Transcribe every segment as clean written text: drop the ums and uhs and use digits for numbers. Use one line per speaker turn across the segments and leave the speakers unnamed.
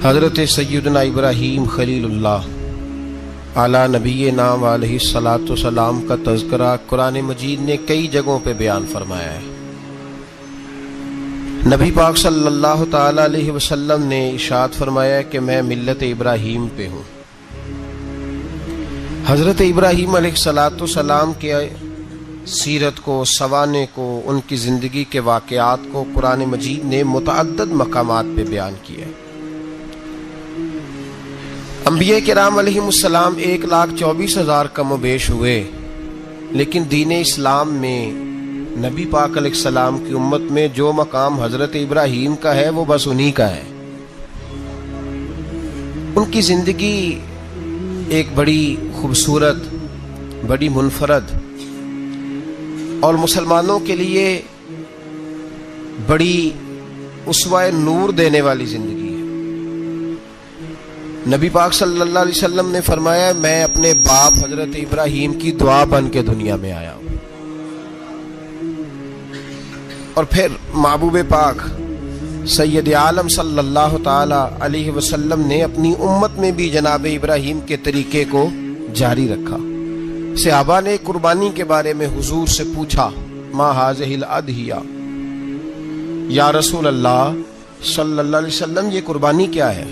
حضرت سیدنا ابراہیم خلیل اللہ علی نبینا علیہ الصلاۃ والسلام کا تذکرہ قرآن مجید نے کئی جگہوں پہ بیان فرمایا ہے۔ نبی پاک صلی اللہ تعالی علیہ وسلم نے ارشاد فرمایا ہے کہ میں ملت ابراہیم پہ ہوں۔ حضرت ابراہیم علیہ الصلاۃ والسلام کے سیرت کو، سوانح کو، ان کی زندگی کے واقعات کو قرآن مجید نے متعدد مقامات پہ بیان کیا ہے۔ انبیاء کرام علیہم السلام 1,24,000 کم و بیش ہوئے، لیکن دین اسلام میں نبی پاک علیہ السلام کی امت میں جو مقام حضرت ابراہیم کا ہے وہ بس انہی کا ہے۔ ان کی زندگی ایک بڑی خوبصورت، بڑی منفرد اور مسلمانوں کے لیے بڑی اسوہ نور دینے والی زندگی ہے۔ نبی پاک صلی اللہ علیہ وسلم نے فرمایا میں اپنے باپ حضرت ابراہیم کی دعا بن کے دنیا میں آیا ہوں۔ اور پھر محبوب پاک سید عالم صلی اللہ تعالی علیہ وسلم نے اپنی امت میں بھی جناب ابراہیم کے طریقے کو جاری رکھا۔ صحابہ نے قربانی کے بارے میں حضور سے پوچھا ما ھذہ الاضحیہ، یا رسول اللہ صلی اللہ علیہ وسلم یہ قربانی کیا ہے؟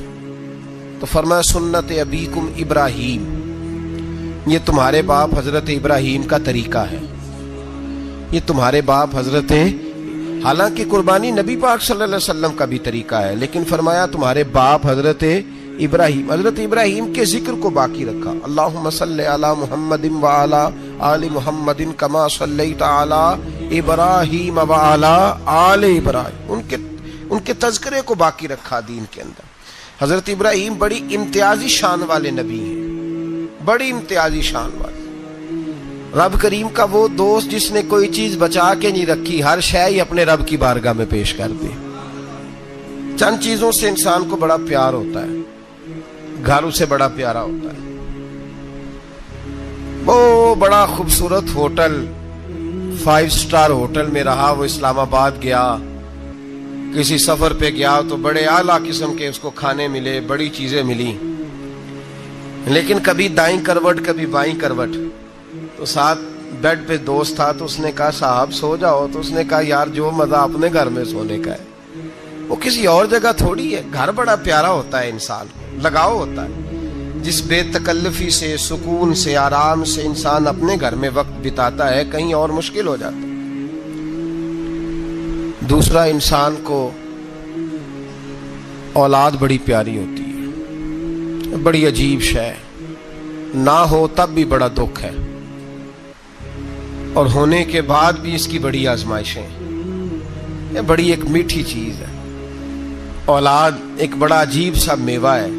تو فرمایا سنت ابیکم ابراہیم، یہ تمہارے باپ حضرت ابراہیم کا طریقہ ہے، یہ تمہارے باپ حضرت، حالانکہ قربانی نبی پاک صلی اللہ علیہ وسلم کا بھی طریقہ ہے، لیکن فرمایا تمہارے باپ حضرت ابراہیم، حضرت ابراہیم کے ذکر کو باقی رکھا۔ اللہم صلی علی محمد وعلی آل محمد کما صلیت علی ابراہیم وعلی آل ابراہیم، ان کے تذکرے کو باقی رکھا دین کے اندر۔ حضرت ابراہیم بڑی امتیازی شان والے نبی ہیں، بڑی امتیازی شان والے۔ رب کریم کا وہ دوست جس نے کوئی چیز بچا کے نہیں رکھی، ہر شے ہی اپنے رب کی بارگاہ میں پیش کر دی۔ چند چیزوں سے انسان کو بڑا پیار ہوتا ہے، گھر اسے بڑا پیارا ہوتا ہے۔ وہ بڑا خوبصورت ہوٹل، 5 سٹار ہوٹل میں رہا، وہ اسلام آباد گیا، کسی سفر پہ گیا تو بڑے اعلیٰ قسم کے اس کو کھانے ملے، بڑی چیزیں ملی، لیکن کبھی دائیں کروٹ کبھی بائیں کروٹ۔ تو ساتھ بیڈ پہ دوست تھا تو اس نے کہا صاحب سو جاؤ، تو اس نے کہا یار جو مزہ اپنے گھر میں سونے کا ہے وہ کسی اور جگہ تھوڑی ہے۔ گھر بڑا پیارا ہوتا ہے، انسان لگاؤ ہوتا ہے، جس بے تکلفی سے، سکون سے، آرام سے انسان اپنے گھر میں وقت بتاتا ہے، کہیں اور مشکل ہو جاتا ہے۔ دوسرا، انسان کو اولاد بڑی پیاری ہوتی ہے، بڑی عجیب شے، نہ ہو تب بھی بڑا دکھ ہے، اور ہونے کے بعد بھی اس کی بڑی آزمائشیں ہیں۔ یہ بڑی ایک میٹھی چیز ہے۔ اولاد ایک بڑا عجیب سا میوہ ہے،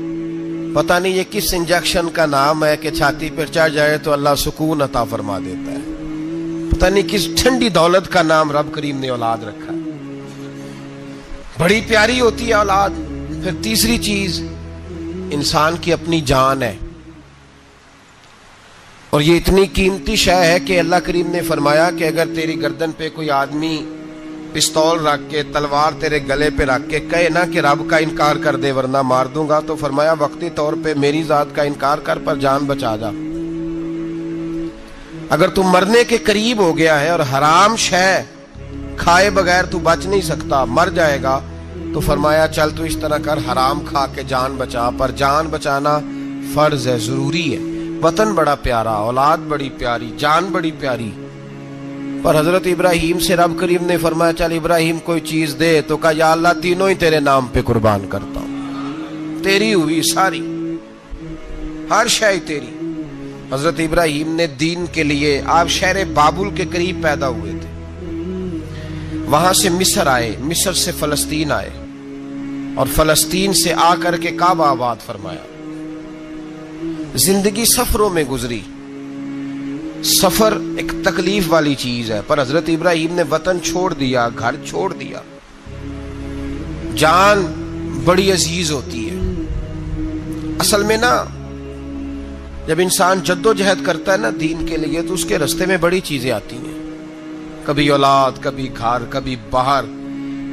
پتہ نہیں یہ کس انجیکشن کا نام ہے کہ چھاتی پر چڑھ جائے تو اللہ سکون عطا فرما دیتا ہے، پتہ نہیں کس ٹھنڈی دولت کا نام رب کریم نے اولاد رکھا ہے۔ بڑی پیاری ہوتی ہے اولاد۔ پھر تیسری چیز انسان کی اپنی جان ہے، اور یہ اتنی قیمتی شے ہے کہ اللہ کریم نے فرمایا کہ اگر تیری گردن پہ کوئی آدمی پستول رکھ کے، تلوار تیرے گلے پہ رکھ کے کہے نا کہ رب کا انکار کر دے ورنہ مار دوں گا، تو فرمایا وقتی طور پہ میری ذات کا انکار کر پر جان بچا جا۔ اگر تم مرنے کے قریب ہو گیا ہے اور حرام شے کھائے بغیر تو بچ نہیں سکتا، مر جائے گا، تو فرمایا چل تو اس طرح کر حرام کھا کے جان بچا، پر جان بچانا فرض ہے، ضروری ہے۔ وطن بڑا پیارا، اولاد بڑی پیاری، جان بڑی پیاری، پر حضرت ابراہیم سے رب کریم نے فرمایا چل ابراہیم کوئی چیز دے، تو کہا یا اللہ تینوں ہی تیرے نام پہ قربان کرتا ہوں، تیری ہوئی ساری، ہر شے تیری۔ حضرت ابراہیم نے دین کے لیے، آپ شہر بابل کے قریب پیدا ہوئے تھے، وہاں سے مصر آئے، مصر سے فلسطین آئے، اور فلسطین سے آ کر کے کعبہ آباد فرمایا۔ زندگی سفروں میں گزری، سفر ایک تکلیف والی چیز ہے، پر حضرت ابراہیم نے وطن چھوڑ دیا، گھر چھوڑ دیا۔ جان بڑی عزیز ہوتی ہے۔ اصل میں نا جب انسان جد و جہد کرتا ہے نا دین کے لیے، تو اس کے رستے میں بڑی چیزیں آتی ہیں، کبھی اولاد، کبھی گھر، کبھی باہر،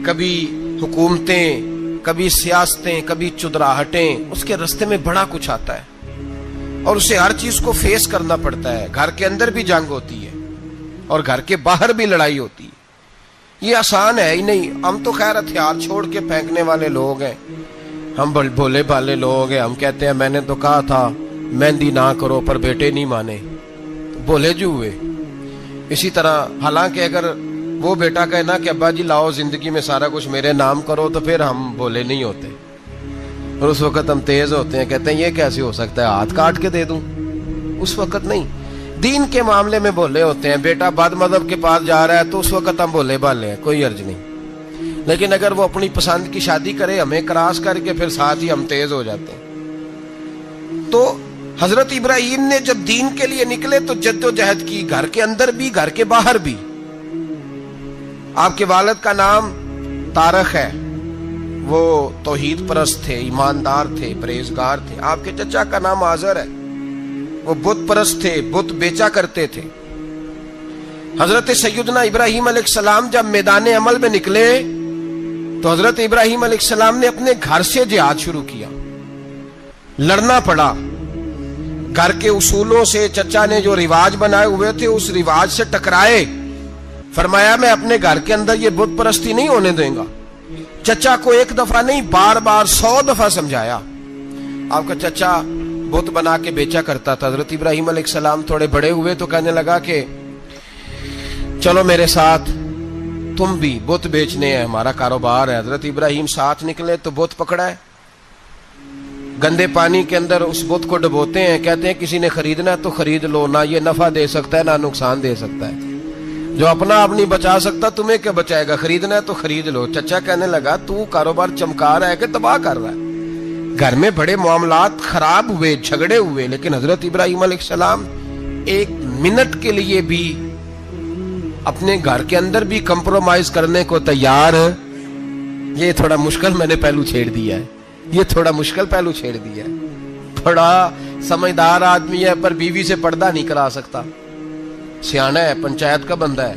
کبھی حکومتیں، کبھی سیاستیں، کبھی چدراہٹیں، اس کے رستے میں بڑا کچھ آتا ہے اور اسے ہر چیز کو فیس کرنا پڑتا ہے. گھر کے اندر بھی جنگ ہوتی ہے اور گھر کے باہر بھی لڑائی ہوتی ہے. یہ آسان ہے ہی نہیں. ہم تو خیر ہتھیار چھوڑ کے پھینکنے والے لوگ ہیں، ہم بھولے بھالے لوگ ہیں. ہم کہتے ہیں میں نے تو کہا تھا مہندی نہ کرو، پر بیٹے نہیں مانے، بھولے جو ہوئے. اسی طرح حالانکہ اگر وہ بیٹا کہے نا کہ ابا جی لاؤ زندگی میں سارا کچھ میرے نام کرو، تو پھر ہم بھولے نہیں ہوتے، اور اس وقت ہم تیز ہوتے ہیں، کہتے ہیں یہ کیسے ہو سکتا ہے، ہاتھ کاٹ کے دے دوں. اس وقت نہیں. دین کے معاملے میں بھولے ہوتے ہیں. بیٹا بد مذہب کے پاس جا رہا ہے تو اس وقت ہم بھولے بھالے ہیں، کوئی عرض نہیں. لیکن اگر وہ اپنی پسند کی شادی کرے ہمیں کراس کر کے، پھر ساتھ ہی ہم تیز ہو جاتے ہیں. تو حضرت ابراہیم نے جب دین کے لیے نکلے تو جد و جہد کی، گھر کے اندر بھی گھر کے باہر بھی. آپ کے والد کا نام طارق ہے، وہ توحید پرست تھے، ایماندار تھے، پرہیزگار تھے. آپ کے چچا کا نام آزر ہے، وہ بت پرست تھے، بت بیچا کرتے تھے. حضرت سیدنا ابراہیم علیہ السلام جب میدان عمل میں نکلے تو حضرت ابراہیم علیہ السلام نے اپنے گھر سے جہاد شروع کیا. لڑنا پڑا. گھر کے اصولوں سے، چچا نے جو رواج بنائے ہوئے تھے اس رواج سے ٹکرائے. فرمایا میں اپنے گھر کے اندر یہ بت پرستی نہیں ہونے دیں گا. چچا کو ایک دفعہ نہیں، بار بار 100 دفعہ سمجھایا. آپ کا چچا بت بنا کے بیچا کرتا تھا. حضرت ابراہیم علیہ السلام تھوڑے بڑے ہوئے تو کہنے لگا کہ چلو میرے ساتھ، تم بھی بت بیچنے ہیں، ہمارا کاروبار ہے. حضرت ابراہیم ساتھ نکلے تو بت پکڑا ہے. گندے پانی کے اندر اس بت کو ڈبوتے ہیں، کہتے ہیں کسی نے خریدنا ہے تو خرید لو، نہ یہ نفع دے سکتا ہے نہ نقصان دے سکتا ہے. جو اپنا آپ نہیں بچا سکتا تمہیں کیا بچائے گا، خریدنا ہے تو خرید لو. چچا کہنے لگا تو کاروبار چمکا رہا ہے کہ تباہ کر رہا ہے. گھر میں بڑے معاملات خراب ہوئے، جھگڑے ہوئے، لیکن حضرت ابراہیم علیہ السلام ایک منٹ کے لیے بھی اپنے گھر کے اندر بھی کمپرومائز کرنے کو تیار. یہ تھوڑا مشکل میں نے پہلو چھیڑ دیا ہے، یہ تھوڑا مشکل پہلو چھیڑ دیا ہے. بڑا سمجھدار آدمی ہے پر بیوی سے پردہ نہیں کرا سکتا. سیانا ہے، پنچایت کا بندہ ہے،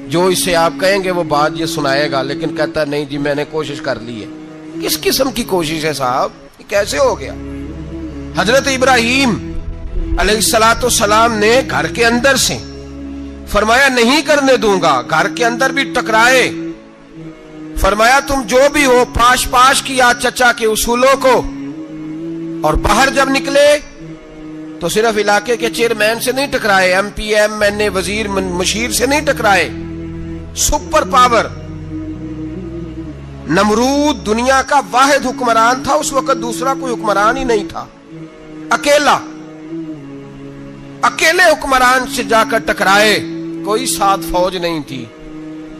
جو اس سے آپ کہیں گے وہ بات یہ سنائے گا، لیکن کہتا ہے نہیں جی میں نے کوشش کر لی ہے. کس قسم کی کوشش ہے صاحب، یہ کیسے ہو گیا؟ حضرت ابراہیم علیہ السلام نے گھر کے اندر سے فرمایا نہیں کرنے دوں گا. گھر کے اندر بھی ٹکرائے. فرمایا تم جو بھی ہو، پاش پاش کیا چچا کے اصولوں کو. اور باہر جب نکلے تو صرف علاقے کے چیئرمین سے نہیں ٹکرائے، ایم پی ایم این اے وزیر مشیر سے نہیں ٹکرائے. سپر پاور نمرود دنیا کا واحد حکمران تھا اس وقت، دوسرا کوئی حکمران ہی نہیں تھا. اکیلے حکمران سے جا کر ٹکرائے. کوئی ساتھ فوج نہیں تھی،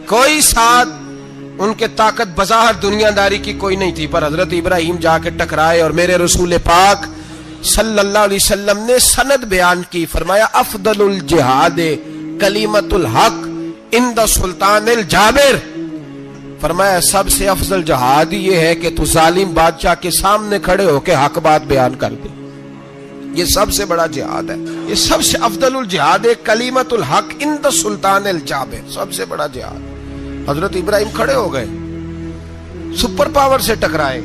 کوئی ساتھ ان کے طاقت بظاہر دنیا داری کی کوئی نہیں تھی، پر حضرت ابراہیم جا کے ٹکرائے. اور میرے رسول پاک صلی اللہ علیہ وسلم نے سند بیان کی. فرمایا افضل الجہاد کلمۃ الحق عند سلطان الجابر. فرمایا سب سے افضل جہاد یہ ہے کہ تو ظالم بادشاہ کے سامنے کھڑے ہو کے حق بات بیان کر دے. یہ سب سے بڑا جہاد ہے. یہ سب سے افضل الجہاد کلمۃ الحق عند سلطان الجابر، سب سے بڑا جہاد. حضرت ابراہیم کھڑے ہو گئے، سپر پاور سے ٹکرائے.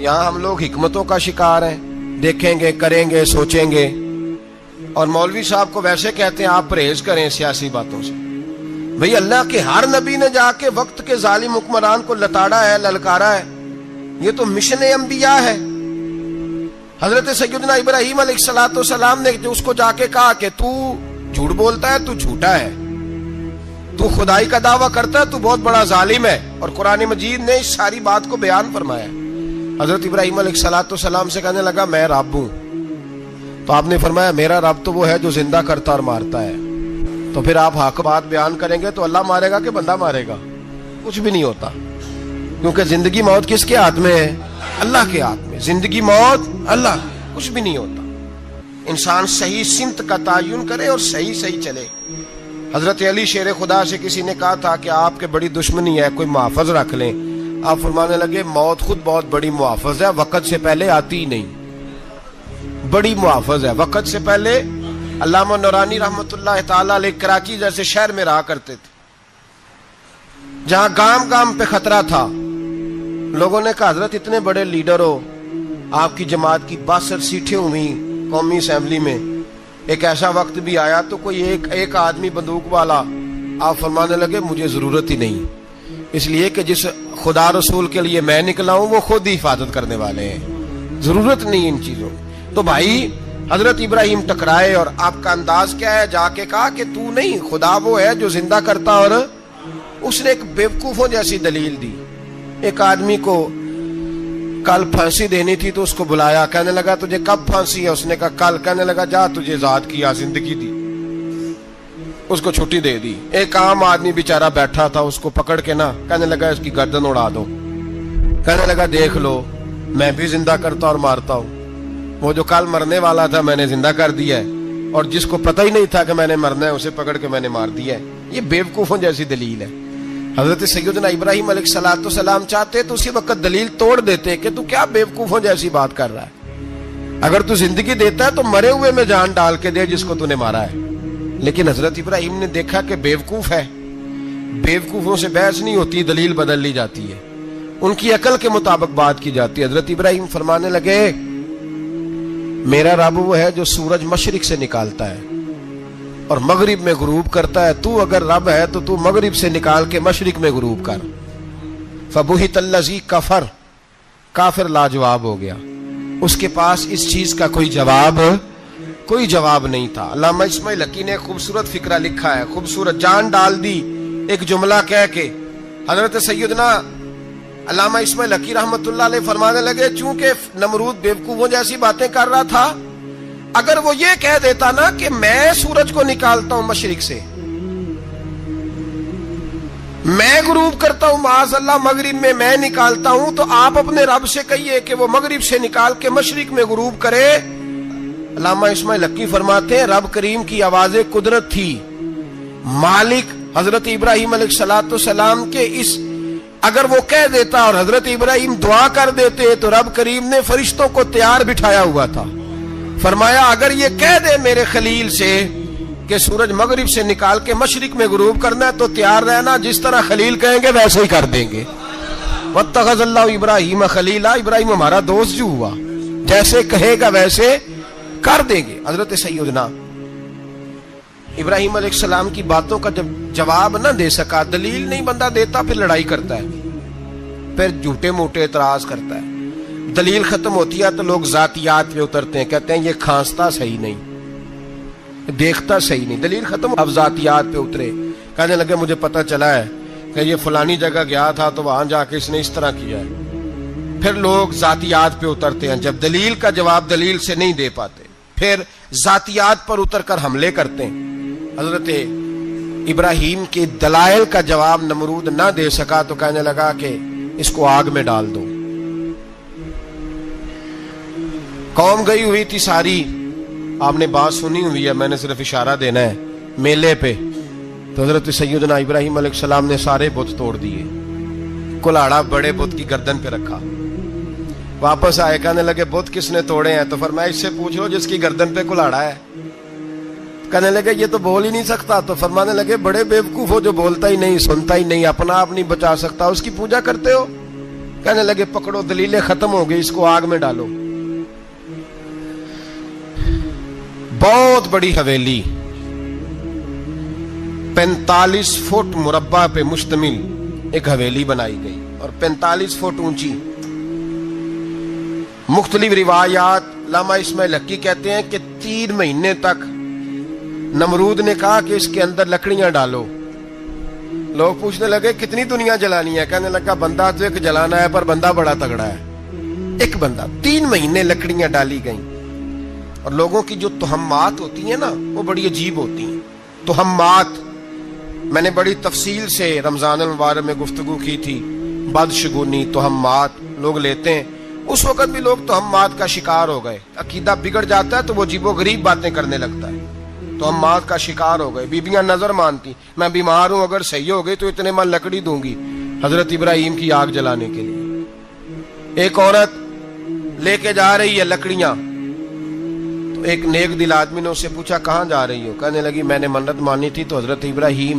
یہاں ہم لوگ حکمتوں کا شکار ہیں، دیکھیں گے، کریں گے، سوچیں گے. اور مولوی صاحب کو ویسے کہتے ہیں آپ پرہیز کریں سیاسی باتوں سے. بھئی اللہ کے ہر نبی نے جا کے وقت کے ظالم حکمران کو لتاڑا ہے، للکارا ہے. یہ تو مشن انبیاء ہے. حضرت سیدنا ابراہیم علیہ السلام نے جو اس کو جا کے کہا کہ تو جھوٹ بولتا ہے، تو جھوٹا ہے، تو خدائی کا دعویٰ کرتا ہے، تو بہت بڑا ظالم ہے. اور قرآن مجید نے اس ساری بات کو بیان فرمایا. حضرت ابراہیم علیہ السلام سے کہنے لگا میں رب ہوں. تو آپ نے فرمایا میرا رب تو وہ ہے جو زندہ کرتا اور مارتا ہے. تو پھر آپ حق بات بیان کریں گے تو اللہ مارے گا کہ بندہ مارے گا؟ کچھ بھی نہیں ہوتا، کیونکہ زندگی موت کس کے ہاتھ میں ہے؟ اللہ کے ہاتھ میں. زندگی موت اللہ، کچھ بھی نہیں ہوتا. انسان صحیح سمت کا تعین کرے اور صحیح چلے. حضرت علی شیر خدا سے کسی نے کہا تھا کہ آپ کے بڑی دشمنی ہے، کوئی محافظ رکھ لیں. آپ فرمانے لگے موت خود بہت بڑی محافظ ہے، وقت سے پہلے آتی ہی نہیں. بڑی محافظ ہے، وقت سے پہلے. علامہ نورانی رحمت اللہ تعالی علیہ کراچی جیسے شہر میں رہا کرتے تھے، جہاں گام گام پہ خطرہ تھا. لوگوں نے کہا حضرت اتنے بڑے لیڈر ہو, آپ کی جماعت کی 62 سیٹیں ہوئی قومی اسمبلی میں, ایک ایسا وقت بھی آیا تو کوئی ایک آدمی بندوق والا, آپ فرمانے لگے مجھے ضرورت ہی نہیں, اس لیے کہ جس خدا رسول کے لیے میں نکلا ہوں وہ خود ہی حفاظت کرنے والے ہیں, ضرورت نہیں ان چیزوں. تو بھائی حضرت ابراہیم ٹکرائے, اور آپ کا انداز کیا ہے؟ جا کے کہا کہ تو نہیں, خدا وہ ہے جو زندہ کرتا. اور اس نے ایک بیوقوفوں جیسی دلیل دی. ایک آدمی کو کل پھانسی دینی تھی تو اس کو بلایا, کہنے لگا تجھے کب پھانسی ہے؟ اس نے کہا کل. کہنے لگا جا تجھے ذات کیا زندگی دی, اس کو چھٹی دے دی. ایک عام آدمی بیچارہ بیٹھا تھا, اس کو پکڑ کے نا کہنے لگا اس کی گردن اڑا دو. کہنے لگا دیکھ لو میں بھی زندہ کرتا اور مارتا ہوں, وہ جو کل مرنے والا تھا میں نے زندہ کر دیا ہے, اور جس کو پتہ ہی نہیں تھا کہ میں نے مرنا ہے اسے پکڑ کے میں نے مار دیا ہے. یہ بیوقوفوں جیسی دلیل ہے. حضرت سیدنا ابراہیم علیہ السلام چاہتے تو اسی وقت دلیل توڑ دیتے کہ تو کیا بیوقوفوں جیسی بات کر رہا ہے, اگر تو زندگی دیتا ہے تو مرے ہوئے میں جان ڈال کے دے جس کو تو نے مارا ہے. لیکن حضرت ابراہیم نے دیکھا کہ بیوقوف ہے, بیوقوفوں سے بحث نہیں ہوتی, دلیل بدل لی جاتی ہے, ان کی عقل کے مطابق بات کی جاتی ہے. حضرت ابراہیم فرمانے لگے میرا رب وہ ہے جو سورج مشرق سے نکالتا ہے اور مغرب میں غروب کرتا ہے, تو اگر رب ہے تو تو مغرب سے نکال کے مشرق میں غروب کر. فبہت الذی کفر, کافر لاجواب ہو گیا, اس کے پاس اس چیز کا کوئی جواب نہیں تھا. علامہ اسماعیل حقی نے خوبصورت فقرہ لکھا ہے, خوبصورت جان ڈال دی ایک جملہ کہہ کے. حضرت سیدنا علامہ اسماعیل حقی رحمت اللہ علیہ فرمانے لگے چونکہ نمرود بیوقوفوں جیسی باتیں کر رہا تھا, اگر وہ یہ کہہ دیتا نا کہ میں سورج کو نکالتا ہوں مشرق سے, میں غروب کرتا ہوں معاذ اللہ مغرب میں میں نکالتا ہوں, تو آپ اپنے رب سے کہیے کہ وہ مغرب سے نکال کے مشرق میں غروب کرے. علامہ اسماعیل حقی فرماتے ہیں رب کریم کی آواز قدرت تھی, مالک حضرت ابراہیم علیہ السلام کے اس, اگر وہ کہہ دیتا اور حضرت ابراہیم دعا کر دیتے تو رب کریم نے فرشتوں کو تیار بٹھایا ہوا تھا. فرمایا اگر یہ کہہ دے میرے خلیل سے کہ سورج مغرب سے نکال کے مشرق میں غروب کرنا ہے تو تیار رہنا, جس طرح خلیل کہیں گے ویسے ہی کر دیں گے. واتخذ اللہ ابراہیم خلیلا, ابراہیم ہمارا دوست جو ہوا, جیسے کہے گا ویسے کر دیں گے. حضرت سیدنا ابراہیم علیہ السلام کی باتوں کا جب جواب نہ دے سکا, دلیل نہیں بندہ دیتا, پھر لڑائی کرتا ہے, پھر جھوٹے موٹے اعتراض کرتا ہے. دلیل ختم ہوتی ہے تو لوگ ذاتیات پہ اترتے ہیں, کہتے ہیں یہ کھانستا صحیح نہیں, دیکھتا صحیح نہیں. دلیل ختم, اب ذاتیات پہ اترے, کہنے لگے مجھے پتہ چلا ہے کہ یہ فلانی جگہ گیا تھا تو وہاں جا کے اس نے اس طرح کیا ہے. پھر لوگ ذاتیات پہ اترتے ہیں, جب دلیل کا جواب دلیل سے نہیں دے پاتے پھر ذاتیات پر اتر کر حملے کرتے ہیں. حضرت ابراہیم کے دلائل کا جواب نمرود نہ دے سکا تو کہنے لگا کہ اس کو آگ میں ڈال دو. قوم گئی ہوئی تھی ساری, آپ نے بات سنی ہوئی ہے, میں نے صرف اشارہ دینا ہے, میلے پہ. تو حضرت سیدنا ابراہیم علیہ السلام نے سارے بت توڑ دیے, کلاڑا بڑے بت کی گردن پہ رکھا. واپس آئے, کہنے لگے بت کس نے توڑے ہیں؟ تو فرمایا اس سے پوچھ لو جس کی گردن پہ کلاڑا ہے. کہنے لگے یہ تو بول ہی نہیں سکتا. تو فرمانے لگے بڑے بیوقوف ہو, جو بولتا ہی نہیں, سنتا ہی نہیں, اپنا آپ نہیں بچا سکتا, اس کی پوجا کرتے ہو. کہنے لگے پکڑو, دلیلیں ختم ہو گئی, اس کو آگ میں ڈالو. بہت بڑی حویلی 45 فٹ مربع پہ مشتمل ایک حویلی بنائی گئی اور 45 فٹ اونچی. مختلف روایات, علامہ اسماعیل حقی کہتے ہیں کہ 3 مہینے تک نمرود نے کہا کہ اس کے اندر لکڑیاں ڈالو. لوگ پوچھنے لگے کتنی دنیا جلانی ہے؟ کہنے لگا بندہ تو ایک جلانا ہے, پر بندہ بڑا تگڑا ہے, ایک بندہ. 3 مہینے لکڑیاں ڈالی گئیں. اور لوگوں کی جو تہمات ہوتی ہیں نا وہ بڑی عجیب ہوتی ہیں. تہمات میں نے بڑی تفصیل سے رمضان المبارک میں گفتگو کی تھی. بدشگونی, تہمات لوگ لیتے ہیں. اس وقت بھی لوگ تہمات کا شکار ہو گئے. عقیدہ بگڑ جاتا ہے تو وہ عجیب و غریب باتیں کرنے لگتا ہے. تہمات کا شکار ہو گئے. بیبیاں نظر مانتی, میں بیمار ہوں, اگر صحیح ہو گئی تو اتنے من لکڑی دوں گی حضرت ابراہیم کی آگ جلانے کے لیے. ایک عورت لے کے جا رہی ہے لکڑیاں, تو ایک نیک دل آدمی نے اس سے پوچھا کہاں جا رہی ہو؟ کہنے لگی میں نے منت مانی تھی تو حضرت ابراہیم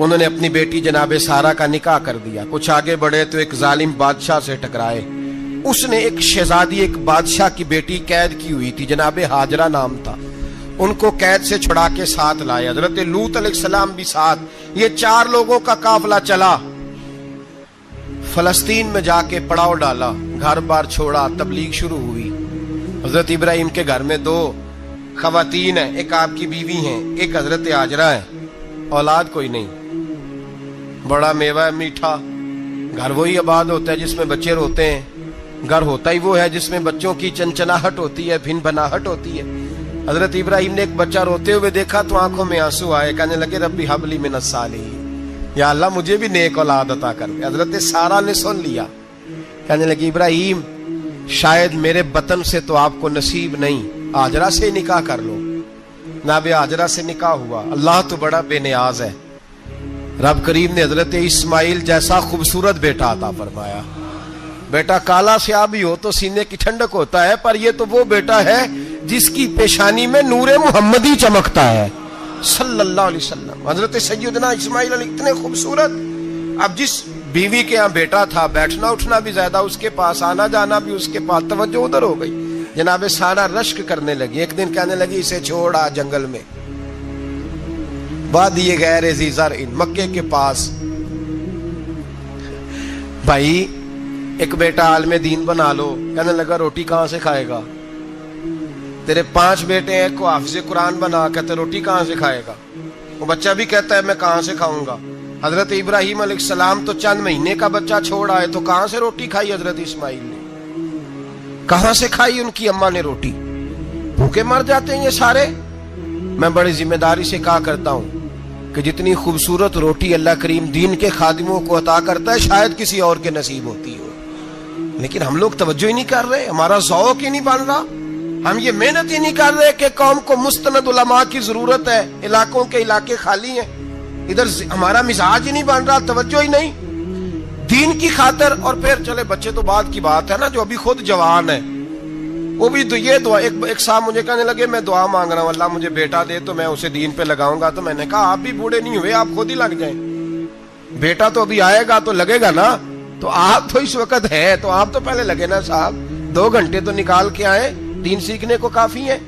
انہوں نے اپنی بیٹی جناب سارہ کا نکاح کر دیا. کچھ آگے بڑھے تو ایک ظالم بادشاہ سے ٹکرائے. اس نے ایک شہزادی ایک بادشاہ کی بیٹی قید کی ہوئی تھی, جناب ہاجرہ نام تھا. ان کو قید سے چھڑا کے ساتھ لائے. حضرت لوط علیہ السلام بھی ساتھ. یہ 4 لوگوں کا قافلہ چلا. فلسطین میں جا کے پڑاؤ ڈالا, گھر بار چھوڑا, تبلیغ شروع ہوئی. حضرت ابراہیم کے گھر میں 2 خواتین ہیں, ایک آپ کی بیوی ہیں, ایک حضرت ہاجرہ ہے. اولاد کوئی نہیں. بڑا میوہ ہے میٹھا. گھر وہی آباد ہوتا ہے جس میں بچے روتے ہیں. گھر ہوتا ہی وہ ہے جس میں بچوں کی چنچناہٹ ہوتی ہے, بھن بھناہٹ ہوتی ہے. حضرت ابراہیم نے ایک بچہ روتے ہوئے دیکھا تو آنکھوں میں آنسو آئے. کہنے لگے ربی ہب لی من الصالحین, یا اللہ مجھے بھی نیک اولاد عطا کر دے. حضرت سارہ نے سن لیا. کہنے لگی ابراہیم شاید میرے بطن سے تو آپ کو نصیب نہیں, ہاجرہ سے نکاح کر لو. جناب ہاجرہ سے نکاح ہوا. اللہ تو بڑا بے نیاز ہے. رب کریم نے حضرت اسماعیل جیسا خوبصورت بیٹا عطا فرمایا. بیٹا کالا سیاہ بھی ہو تو سینے کی ٹھنڈک ہوتا ہے, پر یہ تو وہ بیٹا ہے جس کی پیشانی میں نور محمدی چمکتا ہے صلی اللہ علیہ وسلم. حضرت سیدنا اسماعیل علیہ اتنے خوبصورت. اب جس بیوی کے ہاں بیٹا تھا, بیٹھنا اٹھنا بھی زیادہ اس کے پاس, آنا جانا بھی اس کے پاس, توجہ ادھر ہو گئی. جناب سارہ رشک کرنے لگی. ایک دن کہنے لگی اسے چھوڑ آ جنگل میں, وادی غیر ذی زرع, مکے کے پاس. بھائی ایک بیٹا عالم دین بنا لو. کہنے لگا روٹی کہاں سے کھائے گا؟ تیرے 5 بیٹے ہیں, کو حافظ قرآن بنا, کہتے روٹی کہاں سے کھائے گا؟ وہ بچہ بھی کہتا ہے میں کہاں سے کھاؤں گا. حضرت ابراہیم علیہ السلام تو چند مہینے کا بچہ چھوڑ آئے, تو کہاں سے روٹی کھائی حضرت اسماعیل نے؟ کہاں سے کھائی ان کی اماں نے روٹی؟ بھوکے مر جاتے ہیں یہ سارے. میں بڑی ذمہ داری سے کہا کرتا ہوں کہ جتنی خوبصورت روٹی اللہ کریم دین کے خادموں کو عطا کرتا ہے شاید کسی اور کے نصیب ہوتی ہو, لیکن ہم لوگ توجہ ہی نہیں کر رہے. ہمارا ذوق ہی نہیں بن رہا. ہم یہ محنت ہی نہیں کر رہے کہ قوم کو مستند علماء کی ضرورت ہے. علاقوں کے علاقے خالی ہیں, ادھر ہمارا مزاج ہی نہیں بن رہا, توجہ ہی نہیں دین کی خاطر. اور پھر چلے بچے تو بعد کی بات ہے نا, جو ابھی خود جوان ہے وہ بھی یہ دعا. ایک صاحب مجھے کہنے لگے میں دعا مانگ رہا ہوں اللہ مجھے بیٹا دے تو میں اسے دین پہ لگاؤں گا. تو میں نے کہا آپ بھی بوڑھے نہیں ہوئے, آپ خود ہی لگ جائیں. بیٹا تو ابھی آئے گا تو لگے گا نا. تو آپ تو اس وقت ہے تو آپ تو پہلے لگے نا صاحب. 2 گھنٹے تو نکال کے آئے, دین سیکھنے کو کافی ہے.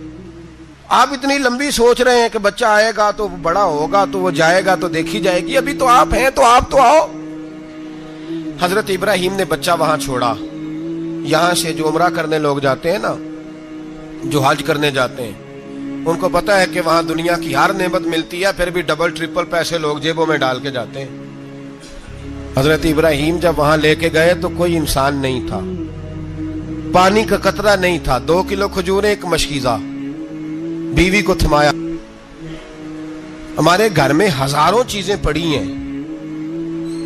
آپ اتنی لمبی سوچ رہے ہیں کہ بچہ آئے گا تو بڑا ہوگا تو وہ جائے گا تو دیکھی جائے گی. ابھی تو آپ ہیں تو آپ تو آؤ. حضرت ابراہیم نے بچہ وہاں چھوڑا. یہاں سے جو عمرہ کرنے لوگ جاتے ہیں نا, جو حج کرنے جاتے ہیں, ان کو پتا ہے کہ وہاں دنیا کی ہر نعمت ملتی ہے, پھر بھی ڈبل ٹرپل پیسے لوگ جیبوں میں ڈال کے جاتے ہیں. حضرت ابراہیم جب وہاں لے کے گئے تو کوئی انسان نہیں تھا, پانی کا قطرہ نہیں تھا. 2 کلو کھجوریں, ایک مشکیزہ. بیوی کو تھمایا. ہمارے گھر میں ہزاروں چیزیں پڑی ہیں,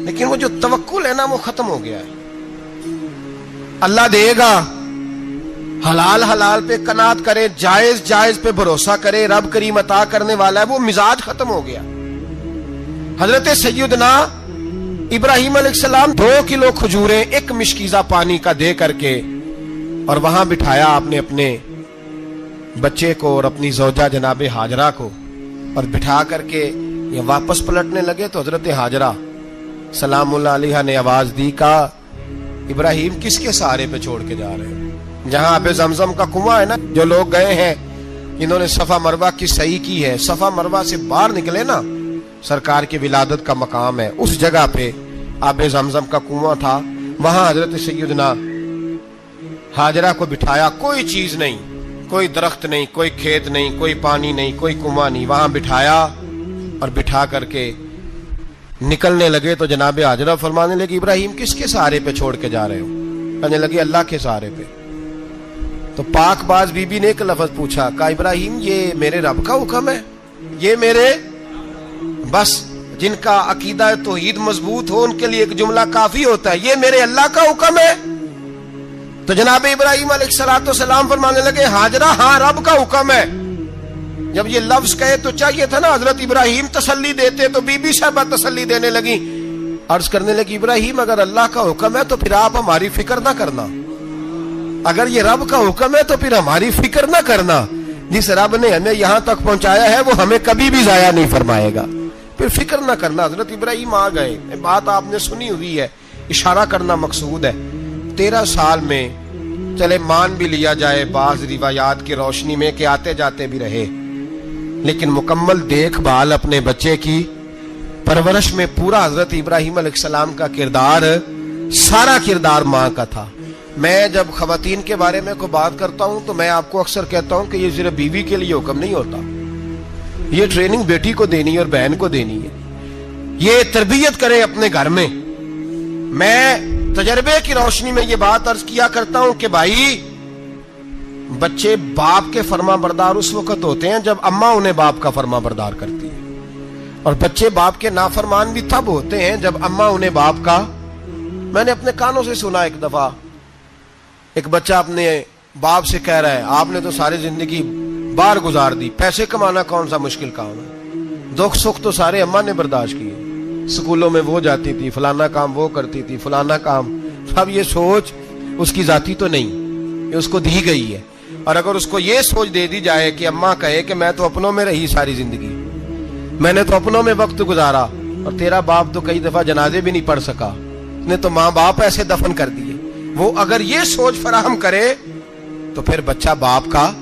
لیکن وہ جو توکل ہے نا وہ ختم ہو گیا ہے. اللہ دے گا, حلال حلال پہ قناعت کرے, جائز جائز پہ بھروسہ کرے, رب کریم عطا کرنے والا ہے. وہ مزاج ختم ہو گیا. حضرت سیدنا ابراہیم علیہ السلام 2 کلو کھجوریں, ایک مشکیزہ پانی کا دے کر کے, اور وہاں بٹھایا آپ نے اپنے بچے کو اور اپنی زوجہ جناب ہاجرہ کو, اور بٹھا کر کے یہ واپس پلٹنے لگے. تو حضرت ہاجرہ سلام اللہ علیہ نے آواز دی, کہا ابراہیم کس کے سہارے پہ چھوڑ کے جا رہے ہیں؟ جہاں آب زمزم کا کنواں ہے نا, جو لوگ گئے ہیں جنہوں نے صفا مروہ کی صحیح کی ہے, صفا مروہ سے باہر نکلے نا, سرکار کی ولادت کا مقام ہے, اس جگہ پہ آب زمزم کا کنواں تھا. وہاں حضرت سیدنا ہاجرہ کو بٹھایا. کوئی چیز نہیں, کوئی درخت نہیں, کوئی کھیت نہیں, کوئی پانی نہیں, کوئی کنواں نہیں. وہاں بٹھایا اور بٹھا کر کے نکلنے لگے تو جناب ہاجرہ فرمانے لگی ابراہیم کس کے سہارے پہ چھوڑ کے جا رہے ہو؟ کہنے لگے اللہ کے سہارے پہ. تو پاک باز بی بی نے ایک لفظ پوچھا, کہا ابراہیم یہ میرے رب کا حکم ہے, یہ میرے, بس جن کا عقیدہ توحید مضبوط ہو ان کے لیے ایک جملہ کافی ہوتا ہے, یہ میرے اللہ کا حکم ہے. تو جناب ابراہیم علیہ السلام فرمانے لگے ہاجرہ ہاں رب کا حکم ہے. جب یہ لفظ کہے تو چاہیے تھا نا حضرت ابراہیم تسلی دیتے, تو بی بی صاحبہ تسلی دینے لگی. عرض کرنے لگی ابراہیم اگر اللہ کا حکم ہے تو پھر آپ ہماری فکر نہ کرنا. اگر یہ رب کا حکم ہے تو پھر ہماری فکر نہ کرنا. جس رب نے ہمیں یہاں تک پہنچایا ہے وہ ہمیں کبھی بھی ضائع نہیں فرمائے گا. پھر پھر فکر نہ کرنا. حضرت ابراہیم آ گئے, بات آپ نے سنی ہوئی ہے, اشارہ کرنا مقصود ہے. 13 سال میں چلے مان بھی لیا جائے بعض روایات کی روشنی میں کہ آتے جاتے بھی رہے, لیکن مکمل دیکھ بھال اپنے بچے کی پرورش میں پورا حضرت ابراہیم علیہ السلام کا کردار, سارا کردار ماں کا تھا. میں جب خواتین کے بارے میں کوئی بات کرتا ہوں تو میں آپ کو اکثر کہتا ہوں کہ یہ صرف بیوی کے لیے حکم نہیں ہوتا, یہ ٹریننگ بیٹی کو دینی ہے اور بہن کو دینی ہے. یہ تربیت کرے اپنے گھر میں. میں تجربے کی روشنی میں یہ بات عرض کیا کرتا ہوں کہ بھائی بچے باپ کے فرما بردار اس وقت ہوتے ہیں جب اماں انہیں باپ کا فرما بردار کرتی ہے, اور بچے باپ کے نافرمان بھی تب ہوتے ہیں جب اماں انہیں باپ کا. میں نے اپنے کانوں سے سنا ایک دفعہ ایک بچہ اپنے باپ سے کہہ رہا ہے آپ نے تو ساری زندگی باہر گزار دی, پیسے کمانا کون سا مشکل کام ہے, دکھ سکھ تو سارے اماں نے برداشت کیے, سکولوں میں وہ جاتی تھی, فلانا کام وہ کرتی تھی, فلانا کام. اب یہ سوچ اس کی ذاتی تو نہیں, یہ اس کو دی گئی ہے. اور اگر اس کو یہ سوچ دے دی جائے کہ اماں کہے کہ میں تو اپنوں میں رہی ساری زندگی, میں نے تو اپنوں میں وقت گزارا, اور تیرا باپ تو کئی دفعہ جنازے بھی نہیں پڑھ سکا, نے تو ماں باپ ایسے دفن کر دیے, وہ اگر یہ سوچ فراہم کرے تو پھر بچہ باپ کا